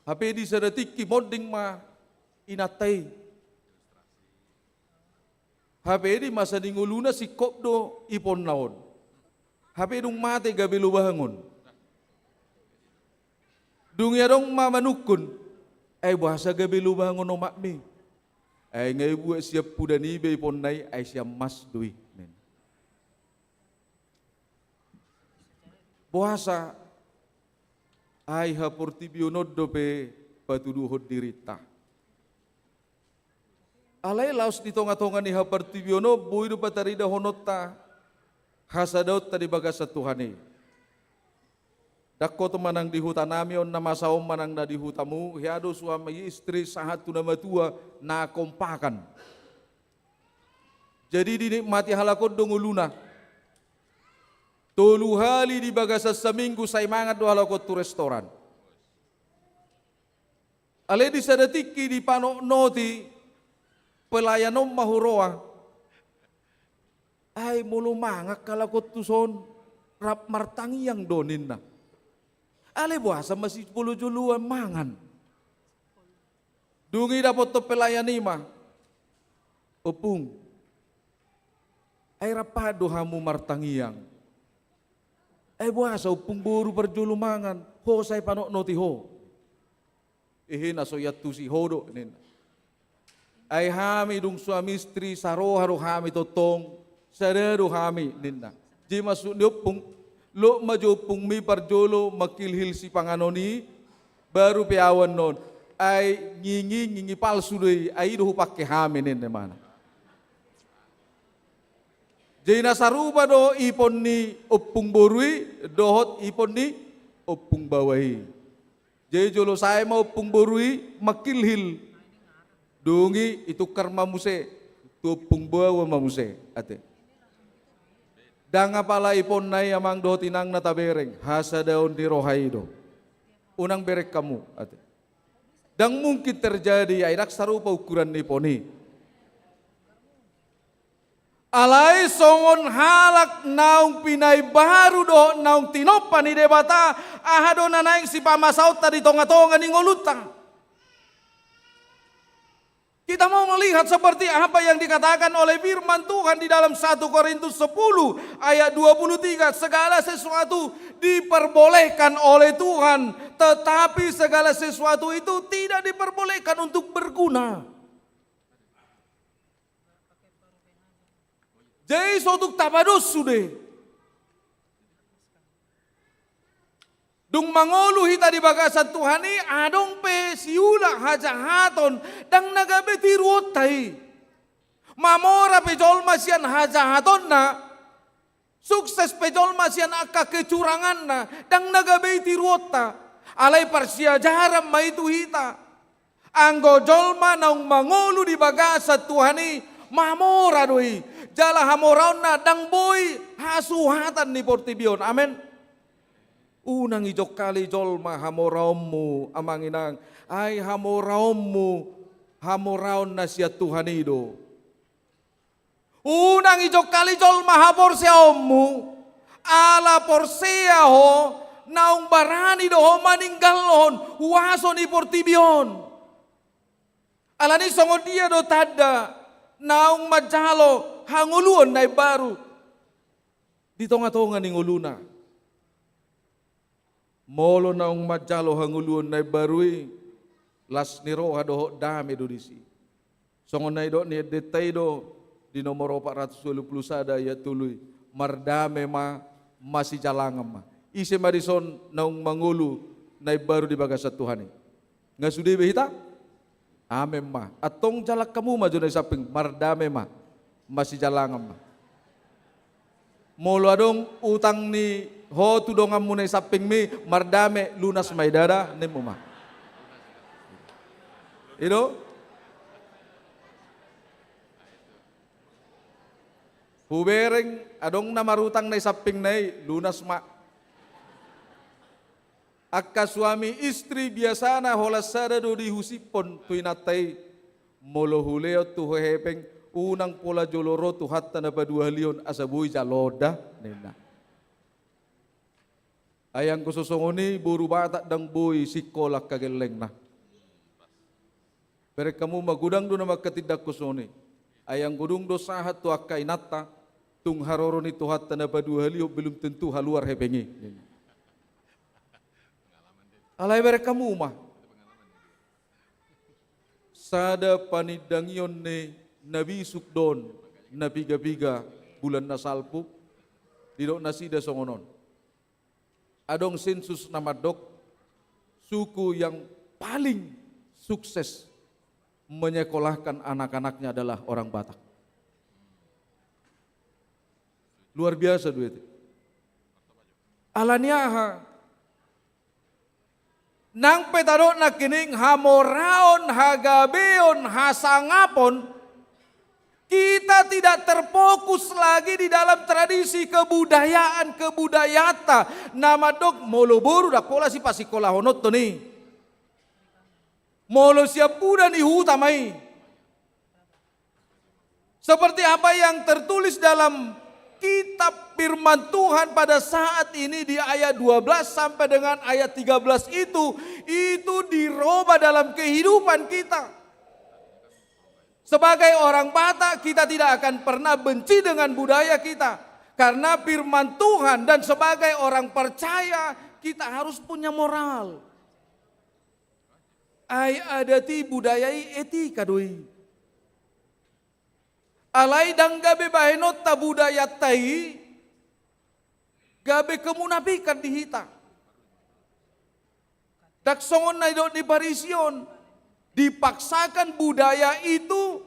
Hape di sadatik kimoding ma inatay. Hape di masa dinguluna si kopdo ipon naon. Hape dung mate gabilu bangun. Dung yarong mamanukun. Ay bahasa gabilu bangun no makmi. Ay ngay buat siap pudani be ipon nai ay siap mas dui. Bahasa ay hapurti bionod do pe patuduhod dirita. Alay laos di tonga-tonga ni hapartibiono buido patarida honota hasadot tadi bagas sa Tuhani. Dakko to manang di hutanami on na masaom manang na di hutamu hiado suami istri sahat tu nama tua na kompakan. Jadi dinikmati halakod donguluna. Tolu hali di bagas sa minggu say mangat do halakod tu restoran. Alay di sadatiki di pano noti pelayanom mahuroa ay mulu mangak kalakot tuson rap martangi yang donin na ale buasa masih 10 juluan mangan dungi dapat to pelayanima opung ay rapado hamu martangi yang ay buasa opung buru perjulu mangan ho say panok noti ho ihina soyat tu si hodo nina ay hami dung suami istri saroharu hami totong sadaru hami ninna di masuk diopung lo majopung mi parjolo makilhil si panganoni baru piawan non ay ngingi palsu deui ay do pakai hami ninna mana jadi nasaruba do ipon ni opung borui dohot ipon ni opung bawahi jadi jolo saya mau opung borui makilhil dungi itu karma muse tu pungbawa mamuse ate dang apala ipon nai amang do tinang na tabereng hasa daun di rohaido unang berek kamu ate. Dang mungkin terjadi airak sarupa ukuran niponi. Alai songon halak naung pinai baru do naung tinopan ni debata ahado na naing si pamasaut tadi tonga-tonga ni ngolutang. Kita mau melihat seperti apa yang dikatakan oleh firman Tuhan di dalam 1 Korintus 10 ayat 23. Segala sesuatu diperbolehkan oleh Tuhan, tetapi segala sesuatu itu tidak diperbolehkan untuk berguna. Jadi suatu tabados sudah. Dung mangolu hita di bagasan Tuhani adong pe siula hajahaton dang nagabe tiruotai. Mamora pe jolma sian hajahaton na sukses pe jolma sian akka kecurangan na dang nagabe tiruota. Alai parsia jaram ma itu hita. Anggo jolma naung mangolu di bagasan Tuhani mamora doi. Jala hamoraon na dang boy hasuhatan ni portibion. Amin. Unang ijok kali jolma hamoraommu amanginang ay hamoraommu hamoraon na siya Tuhan ido. Unang ijok kali jolma haporseaommu ala porsea ho naung barani do ho maninggalon waso ni portibion. Alani songo dia do tada naung majalo hanguluon na baru di tonga-tonga ni nguluna. Molo naung majalo hanguluon na barui las niro hado dame do disi. Songon na do ni detay do di nomor 420 sada ya tuluy mardame ma masih jalangam ma. Ise marison naung mangulu na baru di bagasat Tuhan. Nga sudi behita? Amen ma. Atong jalak kamu maju na saping mardame ma masih jalangam ma. Molo adong utang ni ho tudongan munay saping mi mardame lunas may dada nem mo ma. Ino? Hubereng adong namarutang na saping nay lunas ma. Akka suami istri biasa na holasada do di husipon tuinatay molo huleo tu hepeng unang pola joloro tu hatta na paduhalion asabuy jaloda nena. Ayang kususungoni buru bata dang boy sikolak kageleng na. Pero kamu magudang do na magkatidak kusuni. Ayang gudung do sahat tu akka inata tung haroro ni tuhat na paduhalio belum tentu haluar hepengi. Alay bere kamu mah. Sada panidangyon ni Nabi Sukdon na biga-biga bulan nasalpu didok nasida songonon. Adong sensus namadok suku yang paling sukses menyekolahkan anak-anaknya adalah orang Batak. Luar biasa duit. Alaniaha nang petadok na kining hamoraon hagabeon hasangapon kita tidak terfokus lagi di dalam tradisi kebudayaan kebudayata. Nama dok molo boru dak pola si pasikola honot to ni. Molo siap buda ni hutamai. Seperti apa yang tertulis dalam kitab firman Tuhan pada saat ini di ayat 12 sampai dengan ayat 13 itu dirubah dalam kehidupan kita. Sebagai orang Batak kita tidak akan pernah benci dengan budaya kita. Karena firman Tuhan dan sebagai orang percaya kita harus punya moral. Ai adati budayai etika doi. Alai dang gabe bahenot ta budaya tai gabe kemunafikan dihita. Dak songon na idot di parision. Dipaksakan budaya itu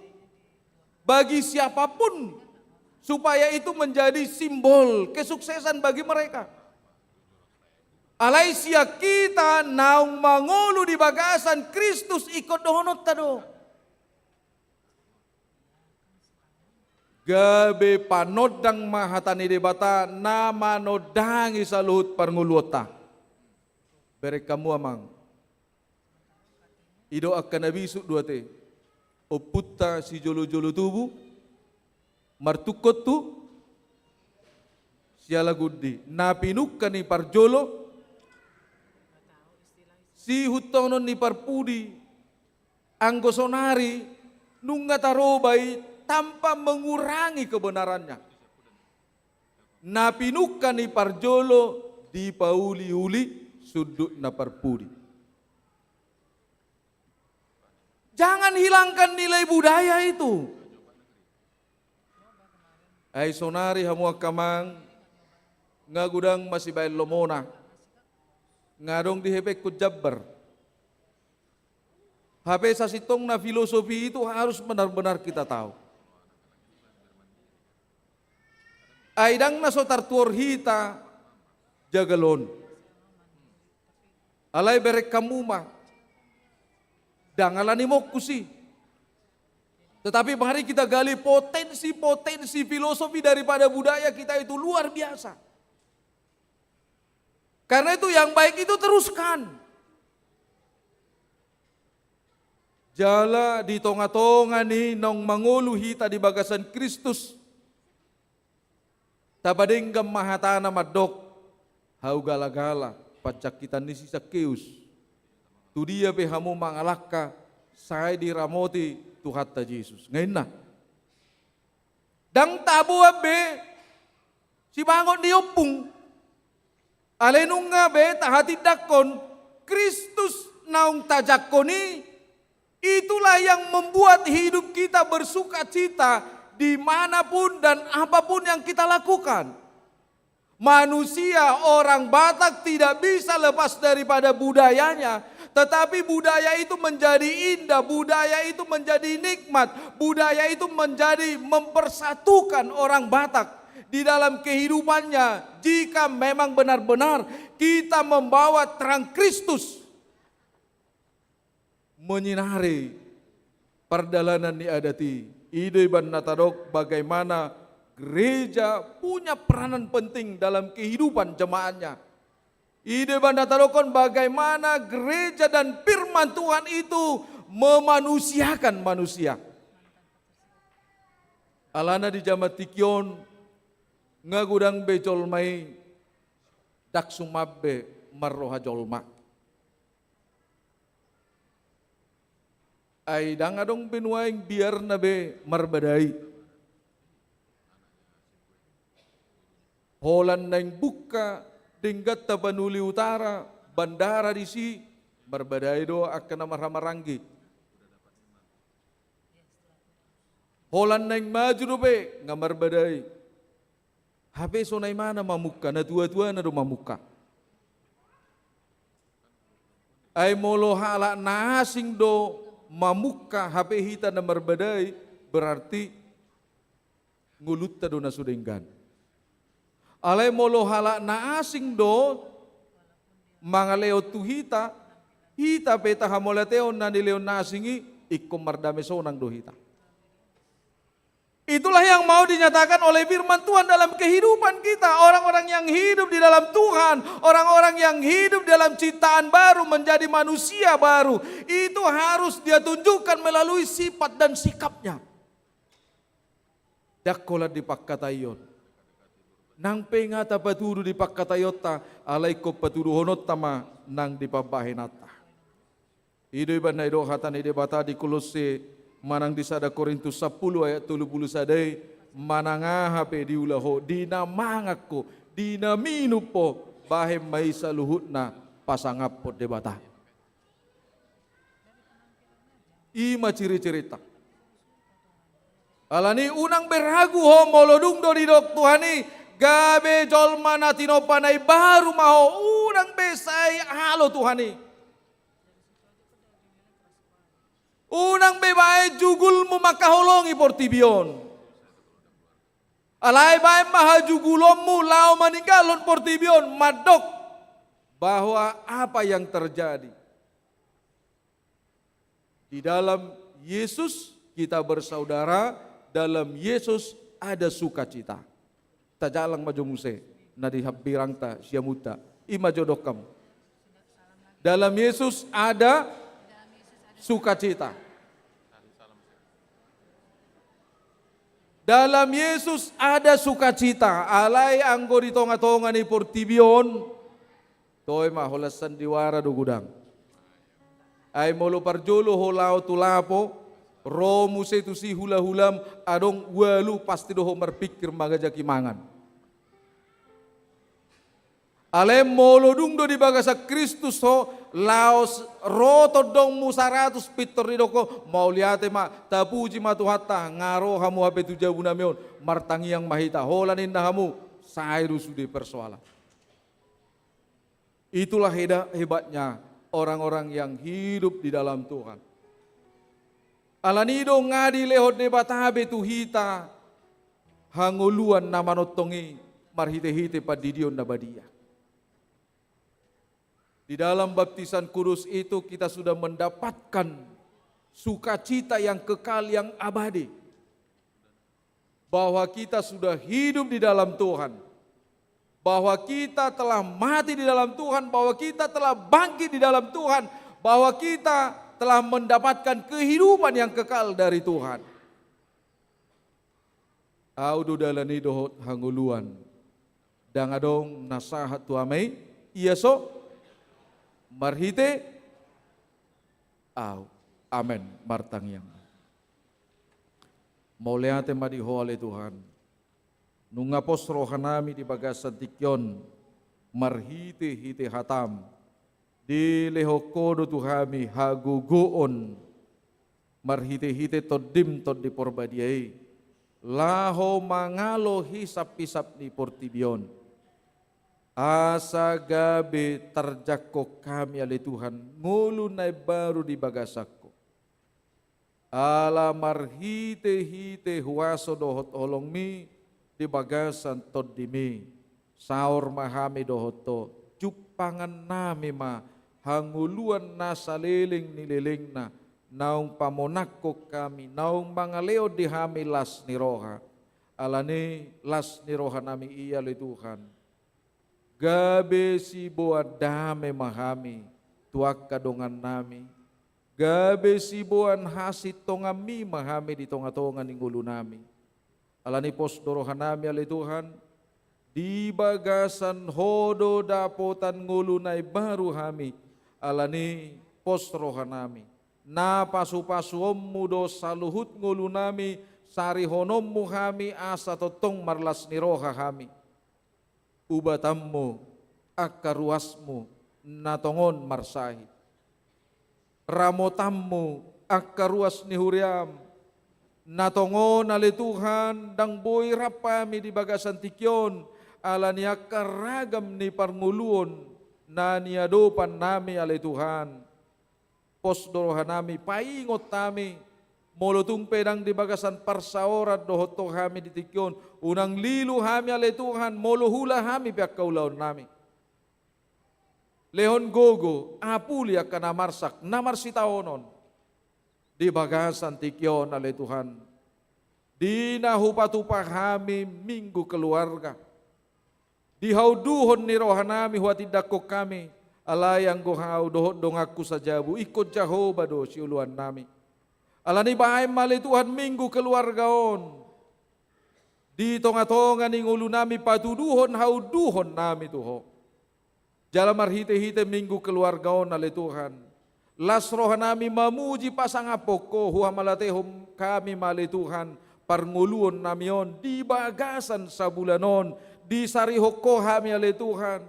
bagi siapapun supaya itu menjadi simbol kesuksesan bagi mereka. Alai sia kita naung mangolu di bagasan Kristus ikut dohonot tado. gabe panodang mahatani debata nama nodangi saluhut parnguluota. Berek kamu amang. Ido akan nabisuk dua te. Oputta si jolo-jolo tubuh. Martukot tu. Siala gudi. Napinukkan ni parjolo. Si hutonon ni parpudi. Anggosonari. Nunga tarobai. Tanpa mengurangi kebenarannya. Napinukkan ni parjolo. Di pauli-uli. Sudut na parpudi. Jangan hilangkan nilai budaya itu. Ay sonari hamuak kamang ngagudang masih bail lomona. Ngadong dihepek ku jabbar. Hape sa sitong na filosofi itu harus benar-benar kita tahu. Ay dang nasotar tuor hita jagalon. Alay berek kamuma. Dangalani mo kusi. Tetapi mari kita gali potensi filosofi daripada budaya kita itu luar biasa. Karena itu yang baik itu teruskan. Jala di tonga-tonga ni nong mangulu hita di bagasan Kristus. Tabadinggam mahatana madok. Hau gala-gala pacak kita ni si Sakeus. Tu dia pe hamu mangalaka saya diramoti Tuhatta Yesus. Ngayon na. Dang tabo be si bangon diopung. Alenung nga be tahati dakon Kristus naung tajakoni. Itulah yang membuat hidup kita bersuka cita dimanapun dan apapun yang kita lakukan. Manusia orang Batak tidak bisa lepas daripada budayanya. Tetapi budaya itu menjadi indah, budaya itu menjadi nikmat, budaya itu menjadi mempersatukan orang Batak di dalam kehidupannya. Jika memang benar-benar kita membawa terang Kristus menyinari perdalanan ni adati. Ide ban natadok bagaimana gereja punya peranan penting dalam kehidupan jemaatnya. Ide banda talokon bagaimana gereja dan firman Tuhan itu memanusiakan manusia. Alana di jamat tikyon ngagudang be jolmai dak sumabbe marroha jolma. Ay dangadong binuaing biar na be marbadai. Holan na yung buka Dinggat Tapanuli Utara, bandara di si, berbadai do akan maranggi. Holan neng maju do be, ngamar badai. Habe sonai mana mamuka, na tua-tua na do mamuka. Ay molo hala nasing do mamuka, habe hita na marbadai, berarti ngulut do na sudenggan. Alay molo hala na asing do mangaleo tu hita peta hamolateo na nileo na asingi ikum mardame sonang do hita. Itulah yang mau dinyatakan oleh firman Tuhan dalam kehidupan kita. Orang-orang yang hidup di dalam Tuhan, orang-orang yang hidup dalam ciptaan baru menjadi manusia baru, itu harus dia tunjukkan melalui sifat dan sikapnya. Dakola di pakkatayon. Nang pengata paturu di pakkatayota alay ko paturu honot tama nang di pabahinata. Ido iban na ido hatan ide bata di Kolose manang di sada Korintus 10 ayat 31 manangahape di ulaho dinamangak ko dinaminu po bahem may saluhut na pasangap po de bata. Ima ciri-cirita. Alani unang beragu ho molodung do di dok Tuhani. Gabe jolma na tinopanay baru maho unang besay halo Tuhani. Unang bebae jugul mo makaholongi portibion. Alay bae maha jugulom mo lao maninggalon portibion madok bahwa apa yang terjadi. Di dalam Yesus kita bersaudara, dalam Yesus ada sukacita. Tajalang majumuse na dihabirang ta siyamuta ima jodokam. Dalam Yesus ada sukacita. Dalam Yesus ada sukacita. Alay anggo di tonga-tonga ni Portibion. Toy maholasan diwara do gudang. Ay molo parjolo holao tulapo. Romu setu si hula-hulam adong walu pasti doho merpikir magajaki mangan. Alem molo dung do di bagasa Kristus ho laos roto dong musaratus pitor di doko mau liate ma tapuji matuhatta ngaro hamu hape tu jabu nameon martangi yang mahita holanin hamu sairu sudi persoalan. Itulah hebatnya orang-orang yang hidup di dalam Tuhan. Alanido ngadi lehot de batabe tu hita hanguluan namanotongi marhite-hite padidion na badia. Di dalam baptisan kudus itu kita sudah mendapatkan sukacita yang kekal yang abadi. Bahwa kita sudah hidup di dalam Tuhan. Bahwa kita telah mati di dalam Tuhan, bahwa kita telah bangkit di dalam Tuhan, bahwa kita telah mendapatkan kehidupan yang kekal dari Tuhan. Audu dalani dohot hanguluan. Dangadong nasahat tuamay, iya so, marhite, amen, martang yang. Mauliate madiho ale Tuhan. Nungapos rohanami di bagasan tikyon, marhite hite hatam. Di lehokodo tuhami hagugoon marhite-hite todim tod di porbadiay laho mangalo hisap-hisap ni Portibion asa gabi terjakko kami ale Tuhan ngulu nai baru di bagasakko ala marhite-hite huaso dohot olong mi di bagasan tod di mi saur mahami dohoto jupangan nami ma hanguluan na saliling nililing na naung pamonakko kami naung mangaleo di hami las ni roha alani las ni roha nami iya li Tuhan gabe si boa dame mahami tuak kadongan nami gabe si boan hasit tongami mahami di tonga-tonga ninggulu nami alani pos dorohan nami ali Tuhan di bagasan hodo dapotan ngulu nai baru hami alani pos rohanami na pasu-pasu ommu saluhut ngulu nami sari honommu hami asa totong marlas ni roha hami ubatammu akaruasmu natongon marsahi ramotammu akaruas ni huriam natongon ali Tuhan dang boy rapami di bagasan tikyon alani akaragam ni parnguluon na niadopan nami alay Tuhan. Posdorohan nami, paingot nami, molotung pedang di bagasan parsaorat dohoto kami di tikyon, unang lilu kami alay Tuhan, molohula kami piak kaulaon nami. Lehon gogo, apuli akan namarsitaonon, di bagasan tikyon alay Tuhan. Di nahupa-tupa kami minggu keluarga. Dihauduhon ni rohanami huatidakko kami alayang gohau dohot dongaku sajabu ikut Jehovah do siuluan nami alani bahay mali Tuhan minggu keluargaon di tonga-tonga ning ulu nami patuduhon hauduhon nami tuho jalan marhite-hite minggu keluargaon ale Tuhan las rohanami mamuji pasangapoko huamalatehom kami mali Tuhan parnguluon namion di bagasan sabulanon di sarihoko kami ale Tuhan.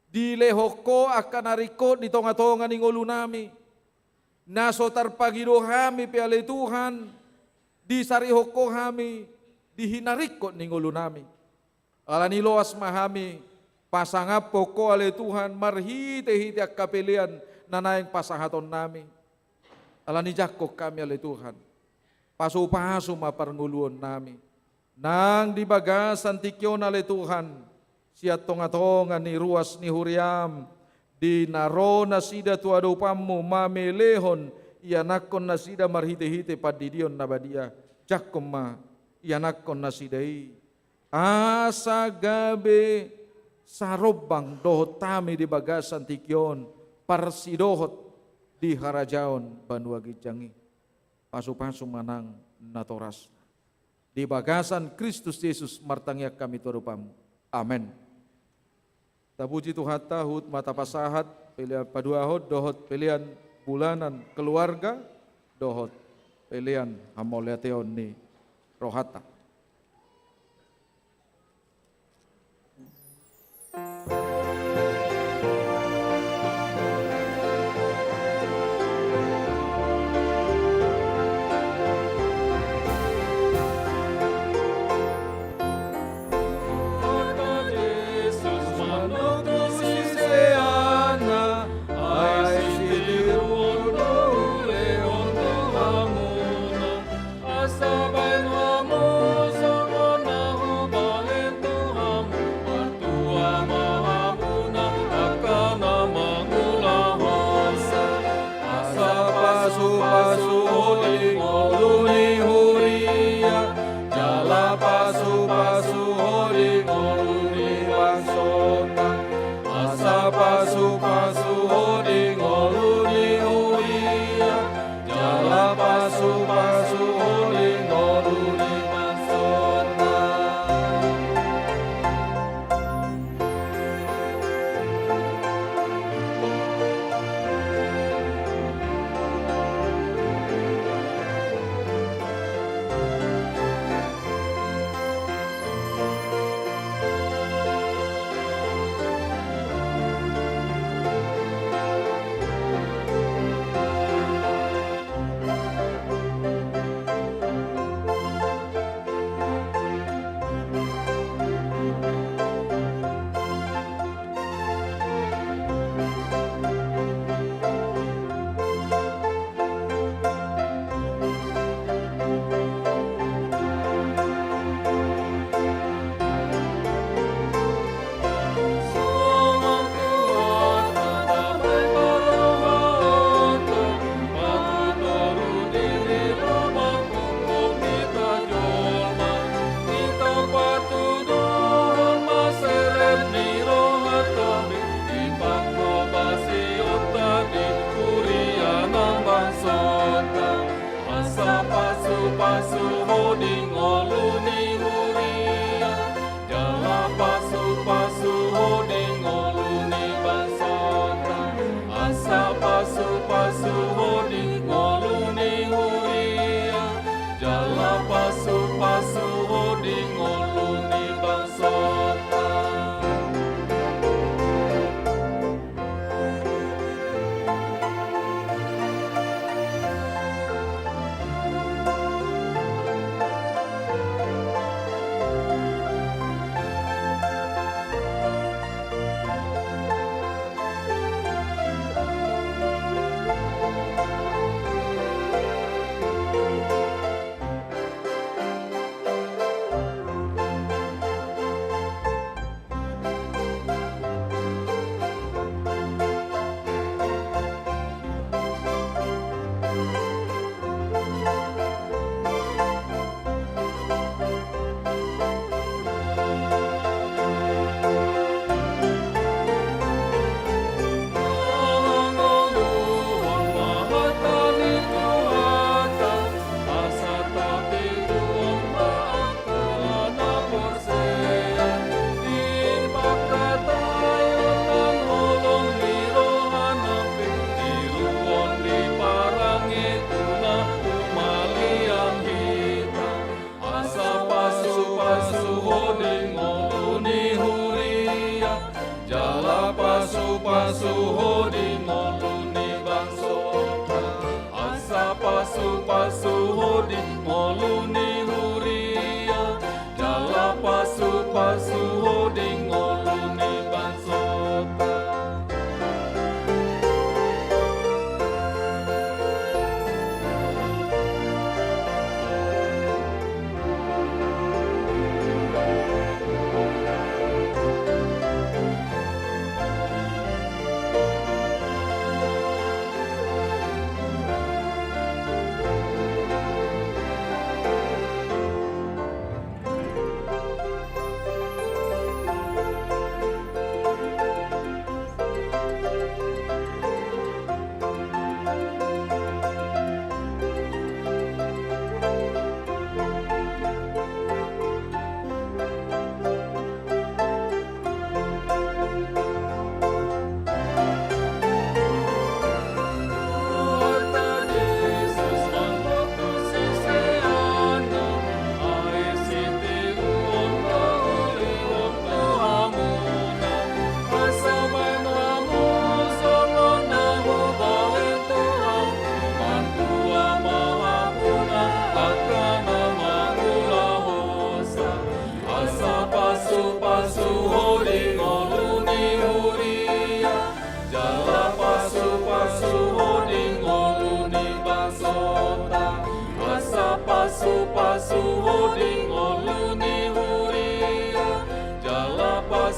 Di lehoko akan nariko di tonga-tonga ning ulu nami. Naso tarpagido kami pi ale Tuhan. Di sarihoko kami di hinariko ning ulu nami. Alani loas mahami pasangapoko ale Tuhan marhite-hite ak kapilian nanaing pasahaton nami. Alani jakko kami ale Tuhan. Pasu-pasu maparnguluon nami. Nang di bagasan tikyon ale Tuhan, siya tonga-tonga ni ruas ni huriam, di narona sida tuadopammu mamelehon, ianakon na sida marhite-hite padidion na badia, jakom ma, yanakon nasidai asa gabe sarobang dohot tami di bagasan tikyon parsidohot di harajaon Banua Gijangi pasu-pasu manang natoras di bagasan Kristus Yesus martangyak kami torupamu. Amin. Tapuji Tuhan tahut mata pasahat pilihan paduahot dohot pilihan bulanan keluarga dohot pilihan hamoleteon ni rohata.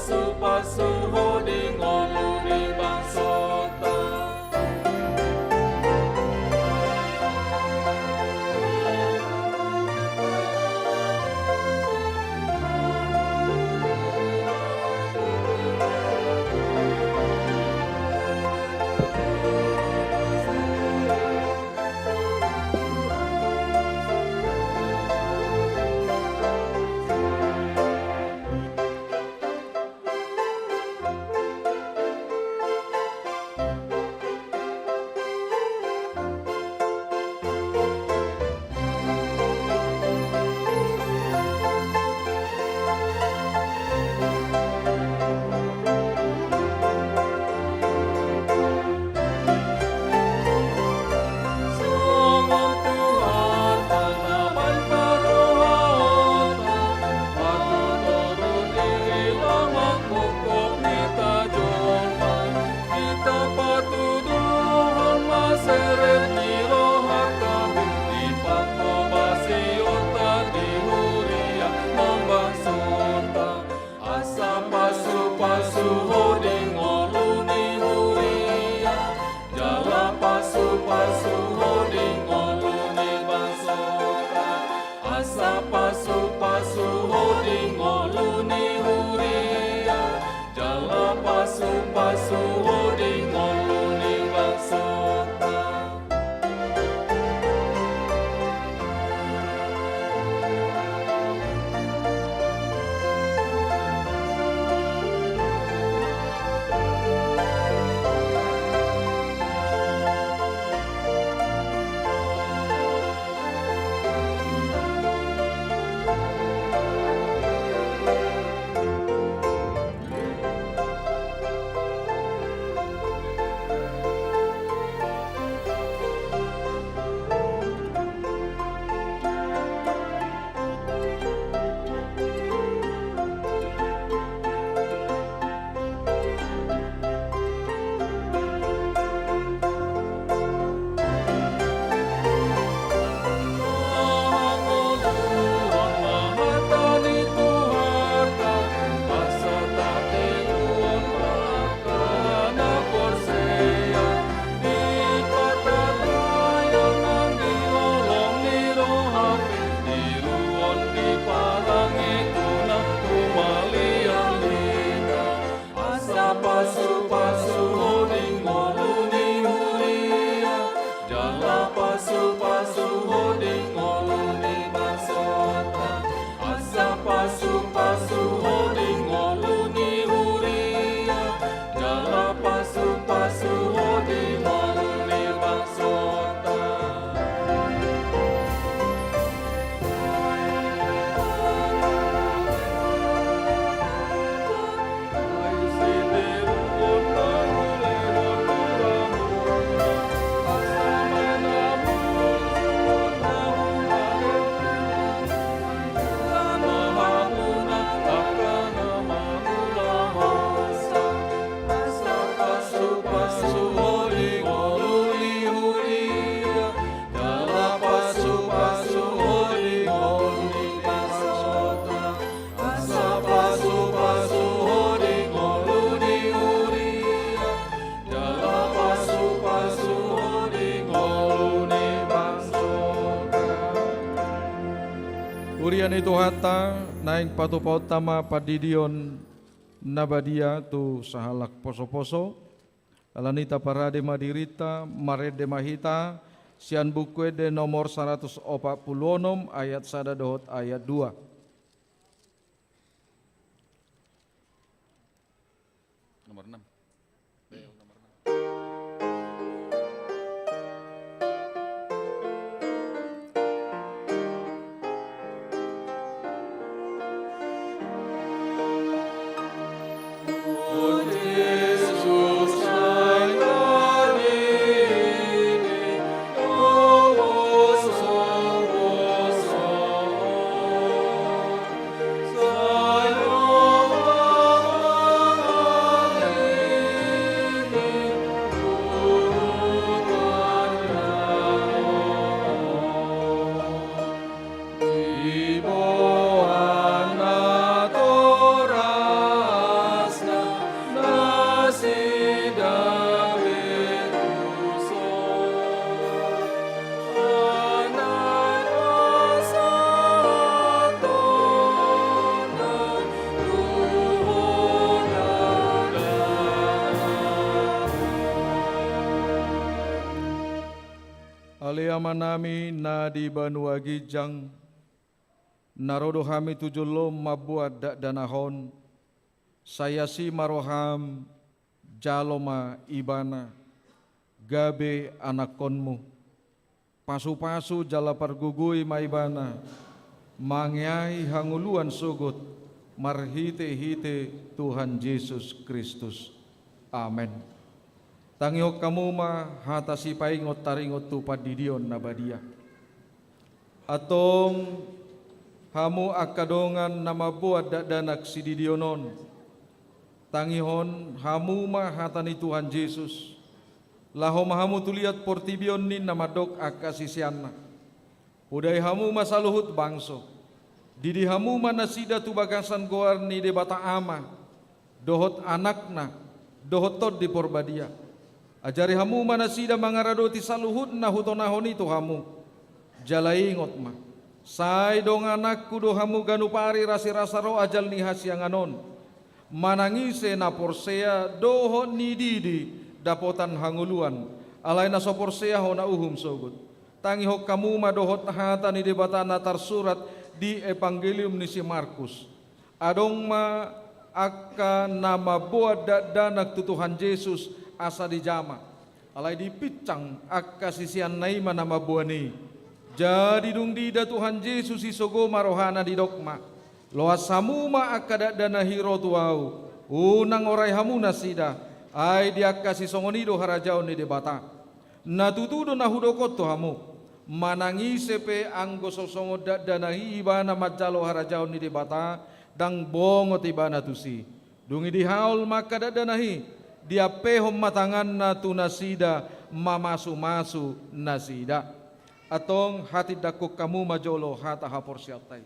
pasu-pasu hoding ngoluni bangsota. Urian itu hata naing patu pautama padidion nabadia tu sahalak poso-poso alanita parade madirita marede mahita sian buku de nomor 146 ayat 1 dohot ayat 2. Nomor 6. Saya Saleama nami na di Banua Gijang, narodo kami tujulom mabuat danahon, saya si maroham jaloma ibana, gabe anakonmu, pasu-pasu jala pargugui maibana, mangyai hanguluan sugut, marhite-hite Tuhan Yesus Kristus. Amen. Tangiok kamu ma hatasi paingot taringot tu padidion nabadia. Atong hamu akadongan nama buat danak sididionon. Tangihon hamu ma hatani Tuhan Yesus. Lahom hamu tuliat portibion nin nama dok akasisianna. Uday hamu masaluhut bangso. Didi hamu manasida tu bagasan goar ni debata ama. Dohot anakna, dohot tod di porbadia. Ajari hamu manasida mangaradoti saluhut na hutonahon itu hamu. Jalaingot ma. Say dong anakku do hamu ganupari rasi-rasa ro ajal ni hasianganon. Manangise na porsea dohot ni didi dapotan hanguluan. Alay na so porsea ho na uhum sogut. Tangihok kamu madohot hata ni debata natar surat di Evangelium ni si Markus. Adong ma akka nama buat danak tu Tuhan Yesus asa di jama. Alay di picang akka sisian naima nama buani. Jadi dung dida Tuhan Yesus isogo marohana di dokma. Loa samuma akka dana hiro tuau. Unang oray hamuna sida. Ay di akka sisongonido harajaon ni debata. Natutudo na hudokot to hamu. Manangise pe anggo sosongo danahi ibana majalo harajaon ni debata. Dang bongot ibana tusi. Dungi di haul maka danahi. Dia pehom matangan na tunasida mamasu-masu nasida. Atong hati dakuk kamu majolo hata hapor siatai.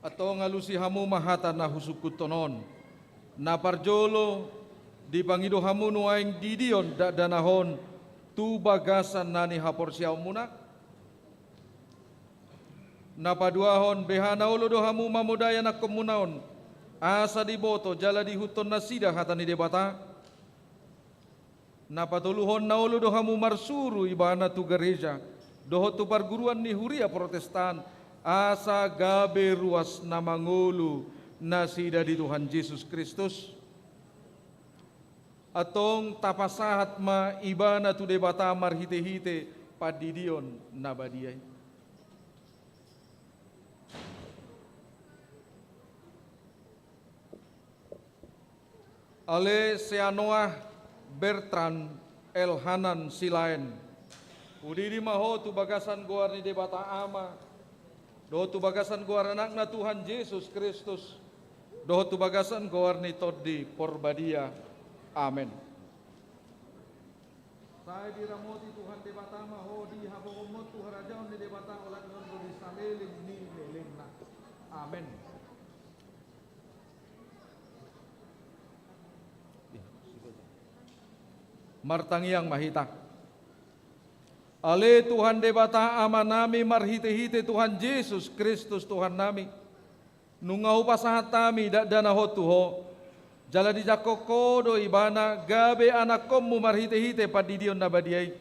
Atau ngalusi hamu mahata na husukut tonon na parjolo di pangido hamu nuaing didion danahon tu bagasan nani hapor siaw munak na paduahon behana ulo do hamu mamudaya na komunaon asa di boto jala di huton na sida hata ni debata na patuluhon na ulo do hamu marsuru ibana tu gereja doho tu parguruan ni huria protestan asa gabe ruas na mangulu na sida di Tuhan Yesus Kristus. Atong tapasahat ma ibana tu debata marhite-hite padidion na badiyay. Ale Seanoah Bertrand Elhanan Silaen. Udiri maho tu bagasan goar ni debata ama. Doho tu bagasan goar anak na Tuhan Yesus Kristus. Doho tu bagasan goar ni Todi Porbadia. Amen. Saya diramoti Tuhan debata maho di habomot tu harajaon ni debata olat non di saleling ni lelengna. Amen. Martangiang mahita. Ale Tuhan debata ama nami marhite-hite Tuhan Yesus Kristus Tuhan nami. Nungahu pasahat nami danaho tuho. Jala di jakoko do ibana gabe anakommu marhite-hite padidion nabadiai.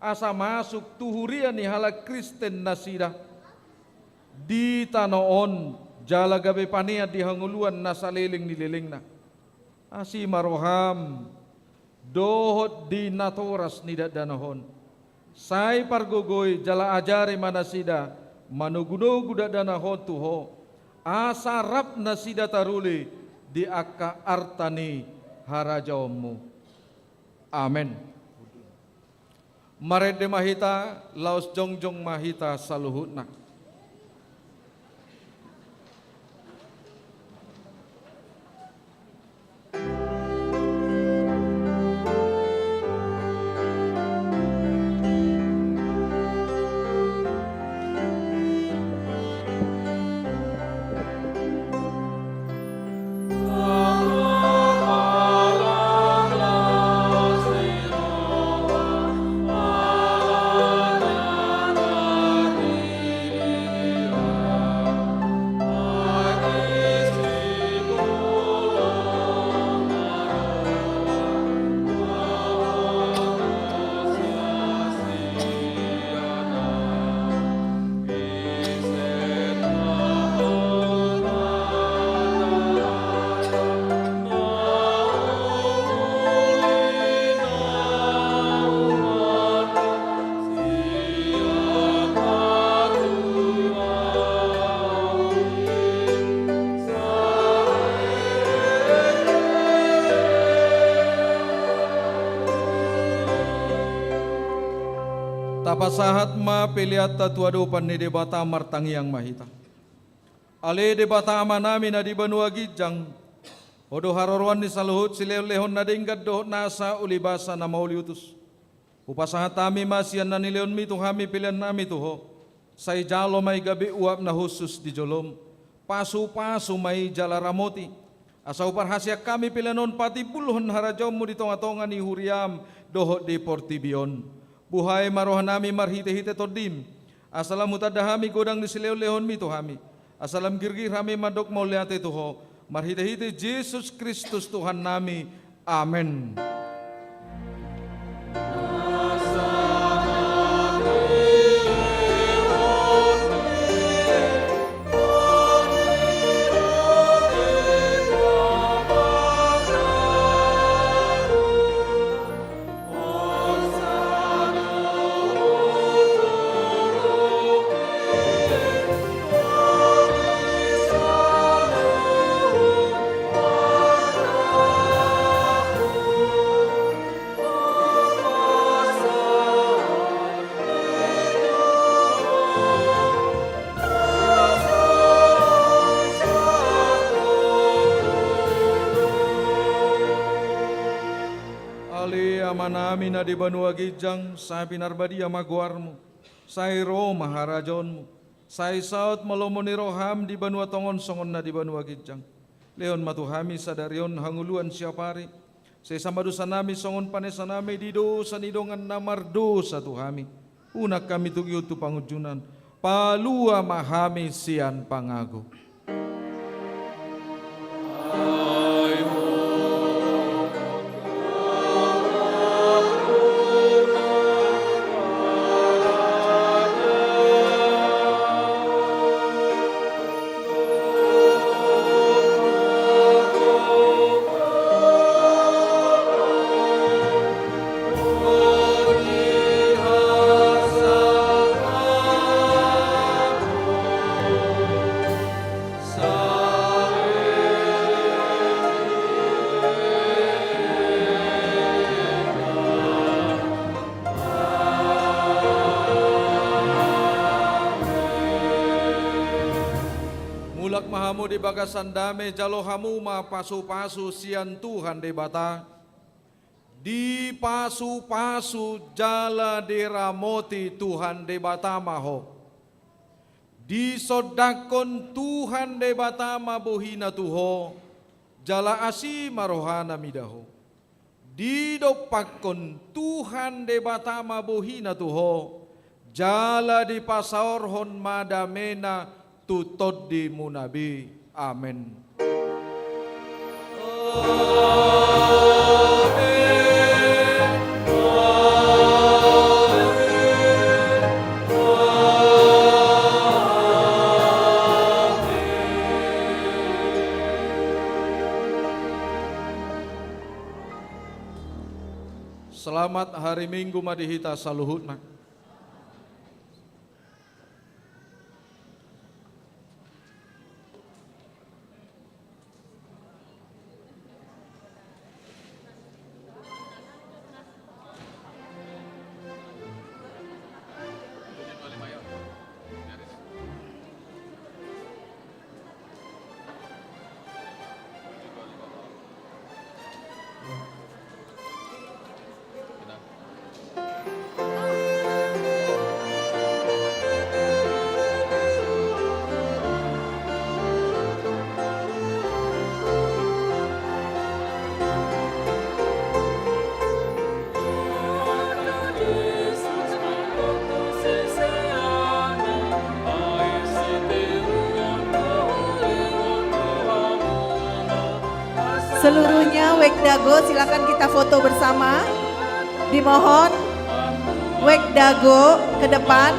Asa masuk tuhurian ni hala Kristen nasida. Di tanoon jala gabe paniat di hanguluan nasaliling nililingna. Asi maroham dohot di natoras ni danahon. Sai pargogoy jala ajari manasida manuguno dana hotu ho, asarap na sida taruli di aka artani harajaomu. Amen. Marede mahita, laos jongjong mahita saluhutna. Tapasahat ma piliata tuadupan ni debata martangiang mahita. Ale debata amanami na di Banua Gijang. Odo harorwan ni saluhut sileo-lehon na dinggat doh nasa ulibasa na mauliutus. Upasahat tami masian na nileon mito hami pilihan nami tuho. Say jalo may gabi uap na husus di jolom. Pasu-pasu may jalaramoti. Asa uparhasya kami pilihanon pati puluhan harajaw mo di tonga-tonga ni Huriam doho di Portibion. Buhay marohan nami marhite-hite todim. Asalam mutadahami godang ni sileo-lehon mito hami. Asalam girgir hami madok mauliate tuho. Marhite-hite Yesus Kristus Tuhan nami. Amen. Manami na di Banua Gijang, sa pinarbadia maguarmu, sa Roma harajonmu, sa isaut malomoni roham di Banua Tongon songon na di Banua Gijang. Leon matuhami sadarion hanguluan siapari, sa samadusan nami songon panesan nami di dosa nidongan namardo sa tuhami. Unak kami tugiyo tu pangujunan, palua mahami sian pangago. Di bagasan dame jalo hamuma pasu-pasu sian Tuhan debata di pasu-pasu jala deramoti Tuhan debata maho di sodakon Tuhan debata mabohina tuho jala asi marohana midaho di dopakon Tuhan debata mabohina tuho jala di pasaorhon madamena tutod di munabi. Amen. Selamat hari Minggu madihita saluhutna. Seluruhnya Wekdago silakan kita foto bersama. Dimohon Wekdago ke depan.